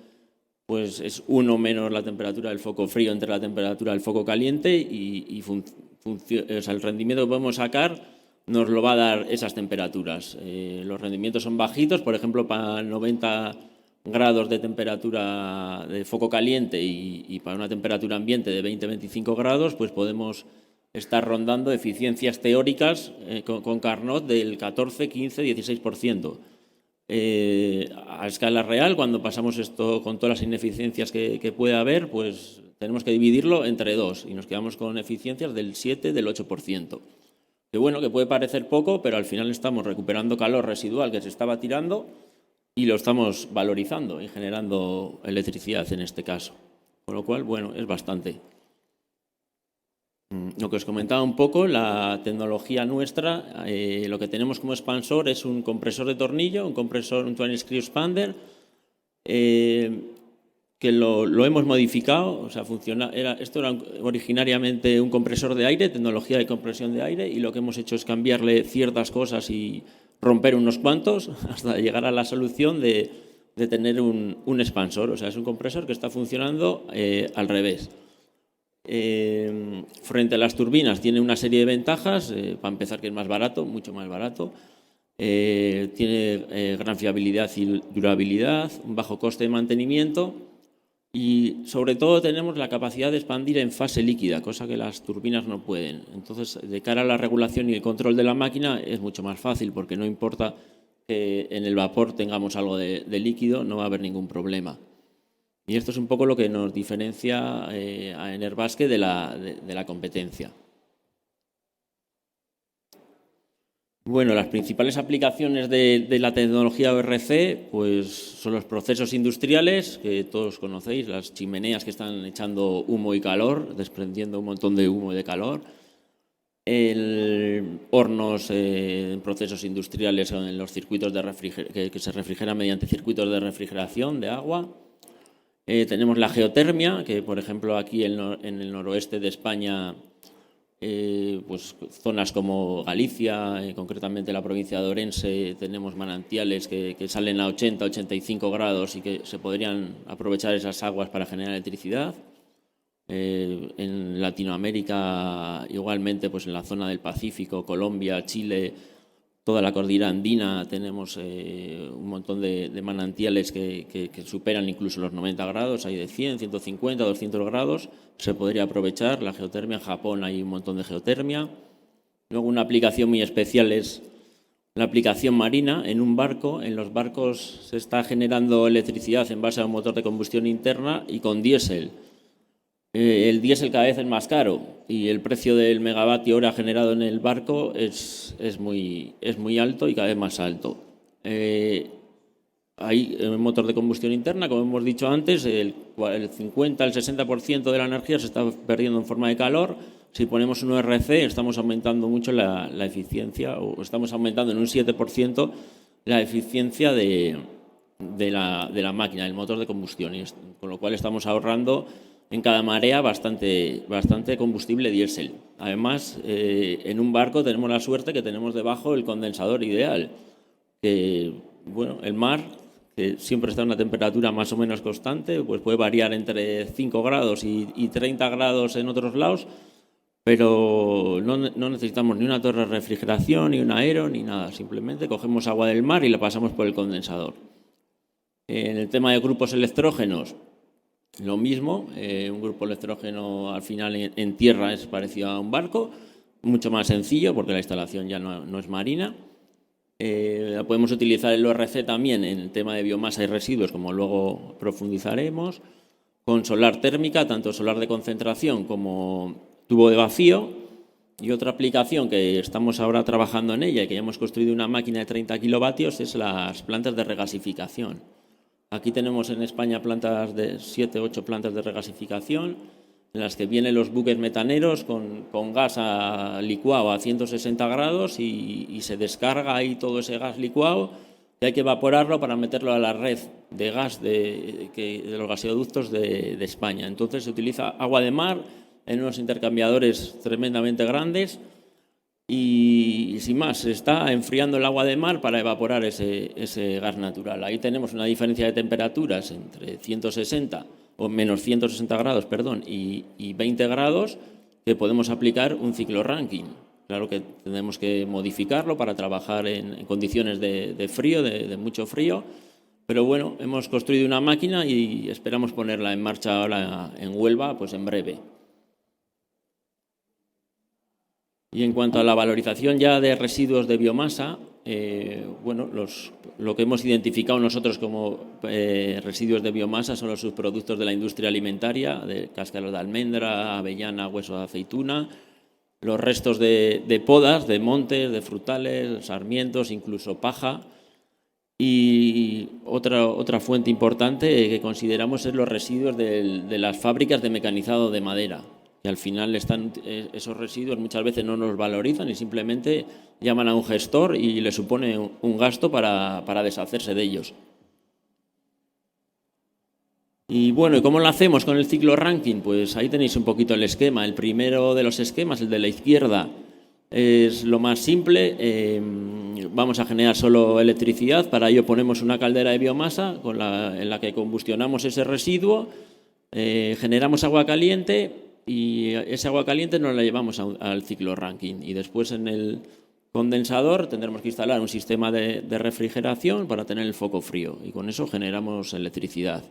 S7: pues es 1 menos la temperatura del foco frío entre la temperatura del foco caliente y o sea, el rendimiento que podemos sacar nos lo va a dar esas temperaturas. Los rendimientos son bajitos, por ejemplo, para 90 grados de temperatura de foco caliente y para una temperatura ambiente de 20-25 grados, pues podemos estar rondando eficiencias teóricas con Carnot del 14, 15, 16%. A escala real, cuando pasamos esto con todas las ineficiencias que puede haber, pues tenemos que dividirlo entre 2 y nos quedamos con eficiencias del 7, del 8%. Que bueno, que puede parecer poco, pero al final estamos recuperando calor residual que se estaba tirando y lo estamos valorizando y generando electricidad en este caso. Con lo cual, bueno, es bastante. Lo que os comentaba un poco, la tecnología nuestra, lo que tenemos como expansor es un compresor de tornillo, un 20 screw expander, que lo hemos modificado, o sea, esto era originariamente un compresor de aire, tecnología de compresión de aire, y lo que hemos hecho es cambiarle ciertas cosas y romper unos cuantos hasta llegar a la solución de tener un expansor, o sea, es un compresor que está funcionando al revés. Frente a las turbinas tiene una serie de ventajas, para empezar que es más barato, mucho más barato, tiene gran fiabilidad y durabilidad, un bajo coste de mantenimiento y sobre todo tenemos la capacidad de expandir en fase líquida, cosa que las turbinas no pueden. Entonces, de cara a la regulación y el control de la máquina es mucho más fácil porque no importa que en el vapor tengamos algo de líquido, no va a haber ningún problema. Y esto es un poco lo que nos diferencia a Enervasque de la competencia. Bueno, las principales aplicaciones de la tecnología ORC pues, son los procesos industriales, que todos conocéis, las chimeneas que están echando humo y calor, desprendiendo un montón de humo y de calor. hornos en procesos industriales o en los circuitos que se refrigeran mediante circuitos de refrigeración de agua. Tenemos la geotermia, que por ejemplo aquí en el noroeste de España, pues zonas como Galicia, concretamente la provincia de Orense, tenemos manantiales que salen a 80-85 grados y que se podrían aprovechar esas aguas para generar electricidad. En Latinoamérica igualmente, pues en la zona del Pacífico, Colombia, Chile, toda la cordillera andina, tenemos un montón de manantiales que superan incluso los 90 grados, hay de 100, 150, 200 grados, se podría aprovechar la geotermia. En Japón hay un montón de geotermia. Luego una aplicación muy especial es la aplicación marina. En un barco, en los barcos se está generando electricidad en base a un motor de combustión interna y con diésel. El diésel cada vez es más caro y el precio del megavatio hora generado en el barco es muy alto y cada vez más alto. Hay un motor de combustión interna, como hemos dicho antes, el 50 al 60% de la energía se está perdiendo en forma de calor. Si ponemos un ORC estamos aumentando mucho la eficiencia, o estamos aumentando en un 7% la eficiencia de la máquina, del motor de combustión, y con lo cual estamos ahorrando en cada marea bastante combustible diésel. Además, en un barco tenemos la suerte que tenemos debajo el condensador ideal, que bueno, el mar, que siempre está a una temperatura más o menos constante, pues puede variar entre 5 grados y 30 grados en otros lados, pero no necesitamos ni una torre de refrigeración, ni un aero, ni nada. Simplemente cogemos agua del mar y la pasamos por el condensador. En el tema de grupos electrógenos, lo mismo. Un grupo electrógeno al final en tierra es parecido a un barco, mucho más sencillo porque la instalación ya no es marina. Podemos utilizar el ORC también en el tema de biomasa y residuos, como luego profundizaremos, con solar térmica, tanto solar de concentración como tubo de vacío. Y otra aplicación que estamos ahora trabajando en ella y que ya hemos construido una máquina de 30 kilovatios es las plantas de regasificación. Aquí tenemos en España plantas de 7-8 plantas de regasificación, en las que vienen los buques metaneros con gas licuado a 160 grados y se descarga ahí todo ese gas licuado y hay que evaporarlo para meterlo a la red de gas de los gasoductos de España. Entonces se utiliza agua de mar en unos intercambiadores tremendamente grandes y sin más, se está enfriando el agua de mar para evaporar ese gas natural. Ahí tenemos una diferencia de temperaturas entre 160 o menos 160 grados, perdón, y 20 grados, que podemos aplicar un ciclo Rankine. Claro que tenemos que modificarlo para trabajar en condiciones de frío, de mucho frío, pero bueno, hemos construido una máquina y esperamos ponerla en marcha ahora en Huelva, pues en breve. Y en cuanto a la valorización ya de residuos de biomasa, bueno, lo que hemos identificado nosotros como residuos de biomasa son los subproductos de la industria alimentaria, de cáscaras de almendra, avellana, hueso de aceituna, los restos de podas, de montes, de frutales, sarmientos, incluso paja. Y otra fuente importante que consideramos es los residuos de las fábricas de mecanizado de madera. Y al final esos residuos muchas veces no los valorizan y simplemente llaman a un gestor y le supone un gasto para deshacerse de ellos. Y bueno, ¿y cómo lo hacemos con el ciclo Rankine? Pues ahí tenéis un poquito el esquema. El primero de los esquemas, el de la izquierda, es lo más simple. Vamos a generar solo electricidad. Para ello ponemos una caldera de biomasa en la que combustionamos ese residuo, generamos agua caliente y esa agua caliente nos la llevamos al ciclo Rankine. Y después en el condensador tendremos que instalar un sistema de refrigeración para tener el foco frío y con eso generamos electricidad.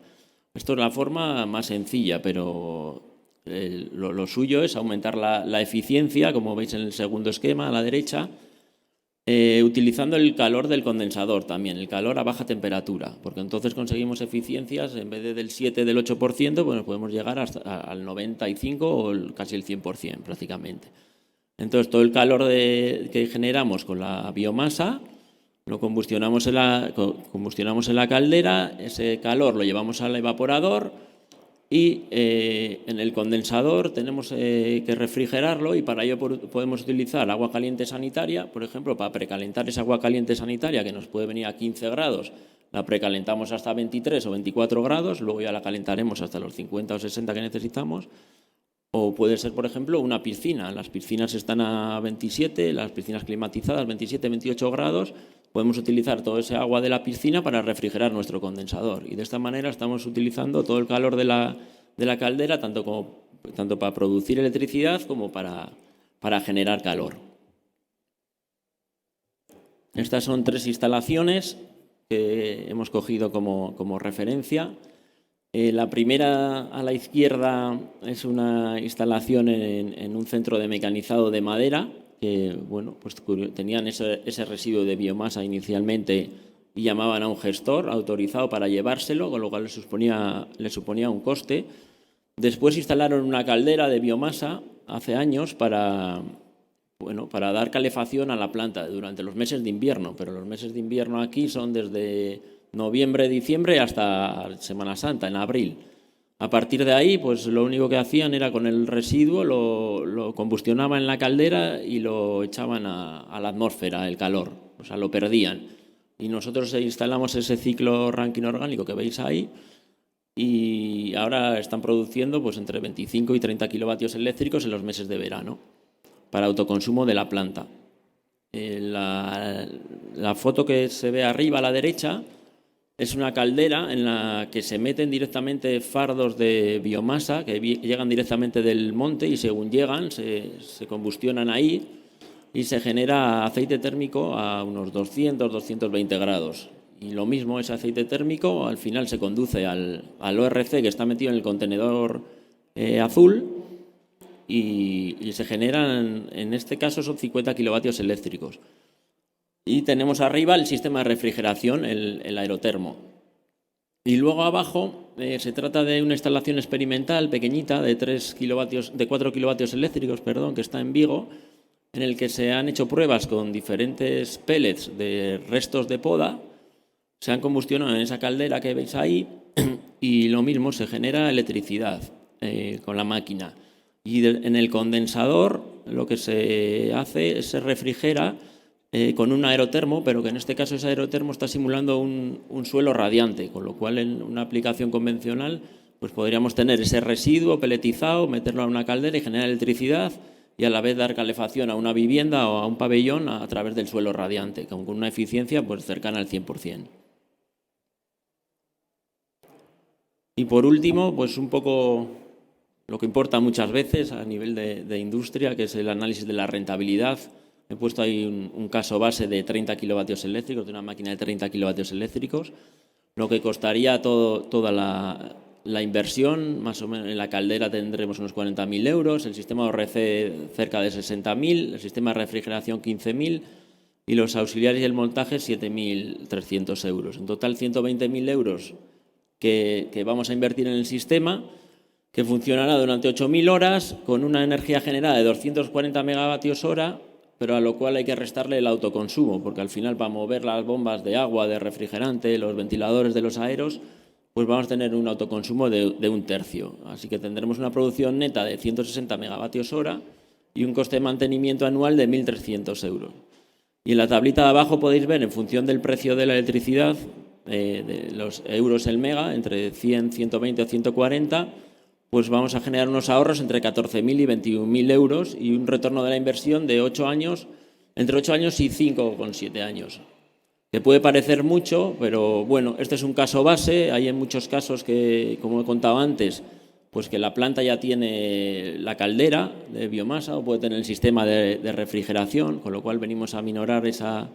S7: Esto es la forma más sencilla, pero lo suyo es aumentar la eficiencia, como veis en el segundo esquema a la derecha, utilizando el calor del condensador también, el calor a baja temperatura, porque entonces conseguimos eficiencias, en vez del 7, del 8%, pues podemos llegar hasta al 95% o casi el 100% prácticamente. Entonces todo el calor que generamos con la biomasa lo combustionamos en la caldera, ese calor lo llevamos al evaporador y en el condensador tenemos que refrigerarlo y para ello podemos utilizar agua caliente sanitaria, por ejemplo, para precalentar esa agua caliente sanitaria que nos puede venir a 15 grados, la precalentamos hasta 23 o 24 grados, luego ya la calentaremos hasta los 50 o 60 que necesitamos. O puede ser, por ejemplo, una piscina. Las piscinas están a 27, las piscinas climatizadas 27, 28 grados. Podemos utilizar todo ese agua de la piscina para refrigerar nuestro condensador. Y de esta manera estamos utilizando todo el calor de la caldera, tanto para producir electricidad como para generar calor. Estas son 3 instalaciones que hemos cogido como referencia. La primera a la izquierda es una instalación en un centro de mecanizado de madera que bueno, pues tenían ese residuo de biomasa inicialmente y llamaban a un gestor autorizado para llevárselo, con lo cual le suponía un coste. Después instalaron una caldera de biomasa hace años para dar calefacción a la planta durante los meses de invierno, pero los meses de invierno aquí son desde noviembre, diciembre hasta Semana Santa, en abril. A partir de ahí, pues lo único que hacían era con el residuo, lo combustionaban en la caldera y lo echaban a la atmósfera, el calor, o sea, lo perdían. Y nosotros instalamos ese ciclo Rankine orgánico que veis ahí y ahora están produciendo pues entre 25 y 30 kilovatios eléctricos en los meses de verano para autoconsumo de la planta. La foto que se ve arriba a la derecha es una caldera en la que se meten directamente fardos de biomasa que llegan directamente del monte y según llegan se combustionan ahí y se genera aceite térmico a unos 200, 220 grados. Y lo mismo, ese aceite térmico al final se conduce al ORC que está metido en el contenedor azul y se generan, en este caso son 50 kilovatios eléctricos. Y tenemos arriba el sistema de refrigeración, el aerotermo. Y luego abajo se trata de una instalación experimental pequeñita de 4 kilovatios eléctricos, que está en Vigo, en el que se han hecho pruebas con diferentes pellets de restos de poda, se han combustionado en esa caldera que veis ahí y lo mismo se genera electricidad con la máquina. Y en el condensador lo que se hace es se refrigera con un aerotermo, pero que en este caso ese aerotermo está simulando un suelo radiante, con lo cual en una aplicación convencional pues podríamos tener ese residuo peletizado, meterlo a una caldera y generar electricidad y a la vez dar calefacción a una vivienda o a un pabellón a través del suelo radiante, con una eficiencia pues cercana al 100%. Y por último, pues un poco lo que importa muchas veces a nivel de industria, que es el análisis de la rentabilidad. He puesto ahí un caso base de 30 kilovatios eléctricos, de una máquina de 30 kilovatios eléctricos, lo que costaría toda la inversión, más o menos en la caldera tendremos unos 40.000 euros, el sistema ORC cerca de 60.000, el sistema de refrigeración 15.000 y los auxiliares y el montaje 7.300 euros. En total 120.000 euros que vamos a invertir en el sistema, que funcionará durante 8.000 horas con una energía generada de 240 megavatios hora, pero a lo cual hay que restarle el autoconsumo, porque al final para mover las bombas de agua, de refrigerante, los ventiladores de los aeros, pues vamos a tener un autoconsumo de 1/3. Así que tendremos una producción neta de 160 megavatios hora y un coste de mantenimiento anual de 1.300 euros. Y en la tablita de abajo podéis ver, en función del precio de la electricidad, de los euros el mega, entre 100, 120 o 140, pues vamos a generar unos ahorros entre 14.000 y 21.000 euros y un retorno de la inversión de 8 años, entre 8 años y 5,7 años. Que puede parecer mucho, pero bueno, este es un caso base. Hay en muchos casos que, como he contado antes, pues que la planta ya tiene la caldera de biomasa o puede tener el sistema de refrigeración, con lo cual venimos a minorar esa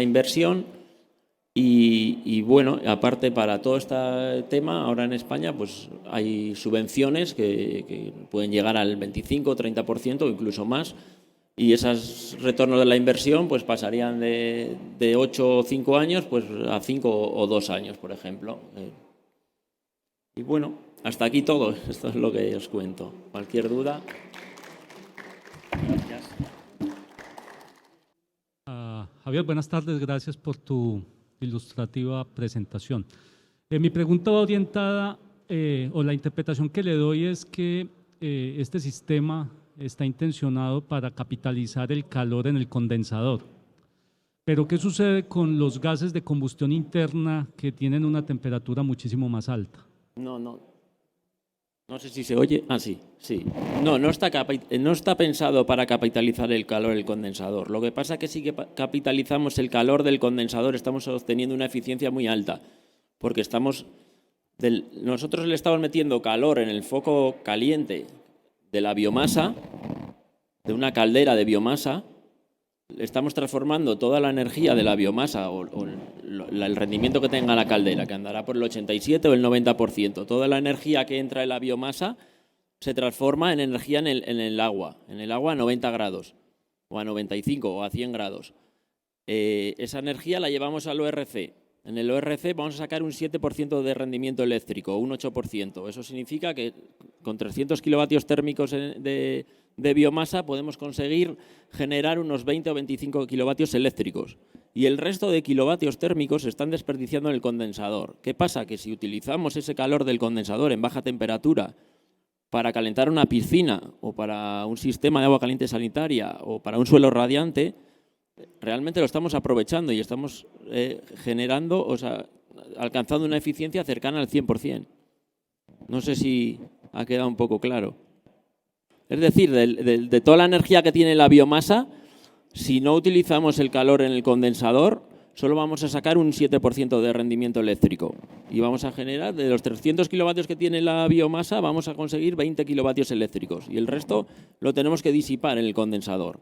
S7: inversión. Y bueno, aparte para todo este tema, ahora en España pues hay subvenciones que pueden llegar al 25 o 30% o incluso más, y esos retornos de la inversión pues pasarían de 8 o 5 años pues a 5 o 2 años, por ejemplo. Y bueno, hasta aquí todo. Esto es lo que os cuento. Cualquier duda. Gracias.
S8: Javier, buenas tardes. Gracias por tu ilustrativa presentación. Mi pregunta va orientada o la interpretación que le doy es que este sistema está intencionado para capitalizar el calor en el condensador. Pero ¿qué sucede con los gases de combustión interna que tienen una temperatura muchísimo más alta?
S7: No sé si se oye. Ah, sí. No está pensado para capitalizar el calor del condensador. Lo que pasa es que si capitalizamos el calor del condensador estamos obteniendo una eficiencia muy alta, porque nosotros le estamos metiendo calor en el foco caliente de la biomasa, de una caldera de biomasa. Estamos transformando toda la energía de la biomasa o el rendimiento que tenga la caldera, que andará por el 87 o el 90%. Toda la energía que entra en la biomasa se transforma en energía en el agua a 90 grados, o a 95 o a 100 grados. Esa energía la llevamos al ORC. En el ORC vamos a sacar un 7% de rendimiento eléctrico, un 8%. Eso significa que con 300 kilovatios térmicos de biomasa podemos conseguir generar unos 20 o 25 kilovatios eléctricos. Y el resto de kilovatios térmicos se están desperdiciando en el condensador. ¿Qué pasa? Que si utilizamos ese calor del condensador en baja temperatura para calentar una piscina o para un sistema de agua caliente sanitaria o para un suelo radiante, realmente lo estamos aprovechando y estamos generando, alcanzando una eficiencia cercana al 100%. No sé si ha quedado un poco claro. Es decir, de toda la energía que tiene la biomasa, si no utilizamos el calor en el condensador, solo vamos a sacar un 7% de rendimiento eléctrico. Y vamos a generar, de los 300 kilovatios que tiene la biomasa, vamos a conseguir 20 kilovatios eléctricos. Y el resto lo tenemos que disipar en el condensador.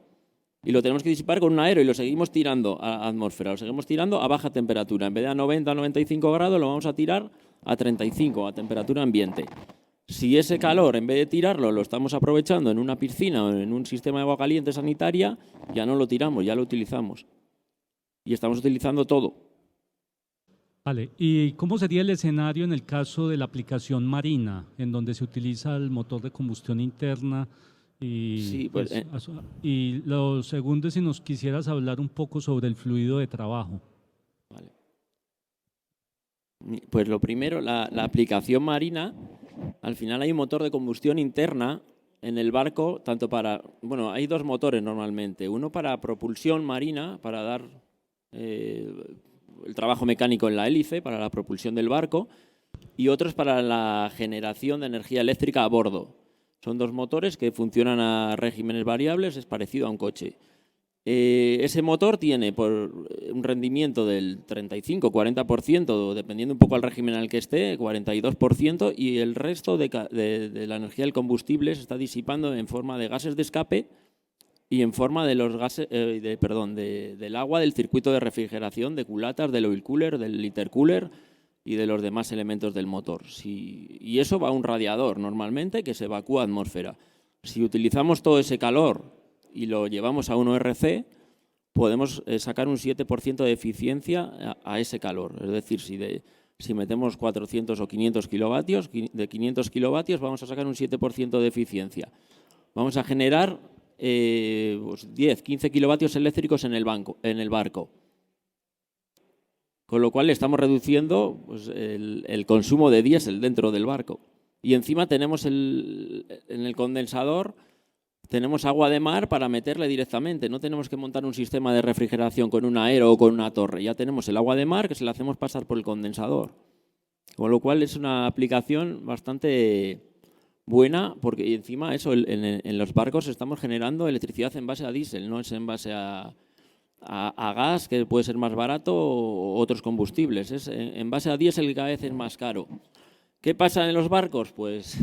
S7: Y lo tenemos que disipar con un aero y lo seguimos tirando a atmósfera, lo seguimos tirando a baja temperatura. En vez de a 90 o 95 grados, lo vamos a tirar a 35, a temperatura ambiente. Si ese calor, en vez de tirarlo, lo estamos aprovechando en una piscina o en un sistema de agua caliente sanitaria, ya no lo tiramos, ya lo utilizamos. Y estamos utilizando todo.
S8: Vale, ¿y cómo sería el escenario en el caso de la aplicación marina, en donde se utiliza el motor de combustión interna? Y lo segundo, si nos quisieras hablar un poco sobre el fluido de trabajo.
S7: Vale. Pues lo primero, la aplicación marina, al final hay un motor de combustión interna en el barco, tanto para, hay dos motores normalmente, uno para propulsión marina, para dar el trabajo mecánico en la hélice, para la propulsión del barco, y otro es para la generación de energía eléctrica a bordo. Son dos motores que funcionan a regímenes variables, es parecido a un coche. Ese motor tiene por un rendimiento del 35-40%, dependiendo un poco del régimen en el que esté, 42%, y el resto de la energía del combustible se está disipando en forma de gases de escape y en forma de los gases, del agua del circuito de refrigeración, de culatas, del oil cooler, del intercooler y de los demás elementos del motor. Y eso va a un radiador normalmente que se evacúa a atmósfera. Si utilizamos todo ese calor y lo llevamos a un ORC, podemos sacar un 7% de eficiencia a ese calor. Es decir, si metemos 400 o 500 kilovatios, de 500 kilovatios vamos a sacar un 7% de eficiencia. Vamos a generar 10, 15 kilovatios eléctricos en el barco. Con lo cual estamos reduciendo el consumo de diésel dentro del barco. Y encima tenemos en el condensador tenemos agua de mar para meterle directamente. No tenemos que montar un sistema de refrigeración con un aero o con una torre. Ya tenemos el agua de mar que se la hacemos pasar por el condensador. Con lo cual es una aplicación bastante buena, porque encima en los barcos estamos generando electricidad en base a diésel, no es en base a gas, que puede ser más barato, o otros combustibles. Es en base a diésel, que cada vez es más caro. ¿Qué pasa en los barcos? Pues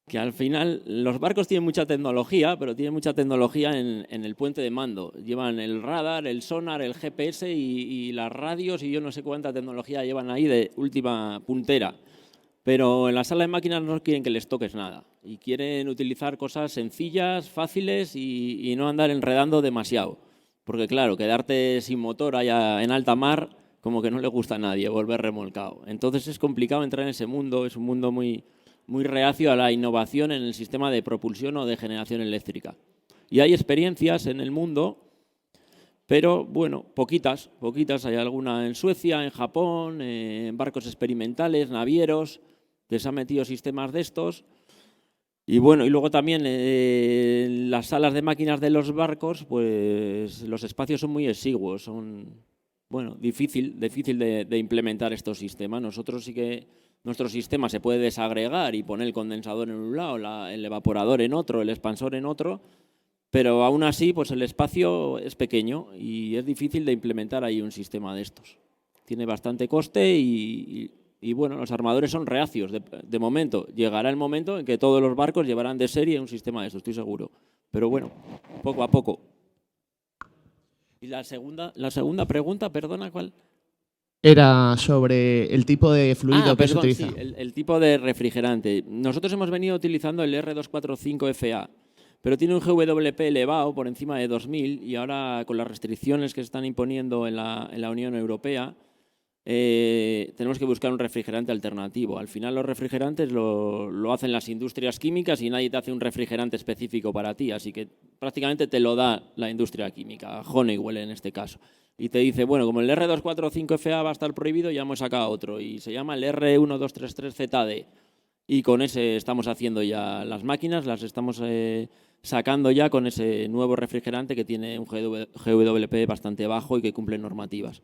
S7: que al final los barcos tienen mucha tecnología, pero tienen mucha tecnología en el puente de mando. Llevan el radar, el sonar, el GPS y las radios, y yo no sé cuánta tecnología llevan ahí de última puntera. Pero en la sala de máquinas no quieren que les toques nada y quieren utilizar cosas sencillas, fáciles y no andar enredando demasiado. Porque claro, quedarte sin motor allá en alta mar como que no le gusta a nadie, volver remolcado. Entonces es complicado entrar en ese mundo, es un mundo muy reacio a la innovación en el sistema de propulsión o de generación eléctrica. Y hay experiencias en el mundo, pero poquitas. Hay alguna en Suecia, en Japón, en barcos experimentales, navieros, que se han metido sistemas de estos. Y bueno, y luego también en las salas de máquinas de los barcos, pues los espacios son muy exiguos, son, bueno, difícil de implementar estos sistemas. Nosotros sí que, nuestro sistema se puede desagregar y poner el condensador en un lado, el evaporador en otro, el expansor en otro, pero aún así, pues el espacio es pequeño y es difícil de implementar ahí un sistema de estos. Tiene bastante coste y bueno, los armadores son reacios de momento. Llegará el momento en que todos los barcos llevarán de serie un sistema de esto, estoy seguro. Pero bueno, poco a poco. Y la segunda pregunta, perdona, ¿cuál?
S3: Era sobre el tipo de fluido que se utiliza.
S7: Sí, el tipo de refrigerante. Nosotros hemos venido utilizando el R245FA, pero tiene un GWP elevado por encima de 2000 y ahora con las restricciones que se están imponiendo en la Unión Europea, tenemos que buscar un refrigerante alternativo. Al final los refrigerantes lo hacen las industrias químicas y nadie te hace un refrigerante específico para ti, así que prácticamente te lo da la industria química, Honeywell en este caso. Y te dice, bueno, como el R245FA va a estar prohibido, ya hemos sacado otro y se llama el R1233ZD y con ese estamos haciendo ya las máquinas, las estamos sacando ya con ese nuevo refrigerante que tiene un GWP bastante bajo y que cumple normativas.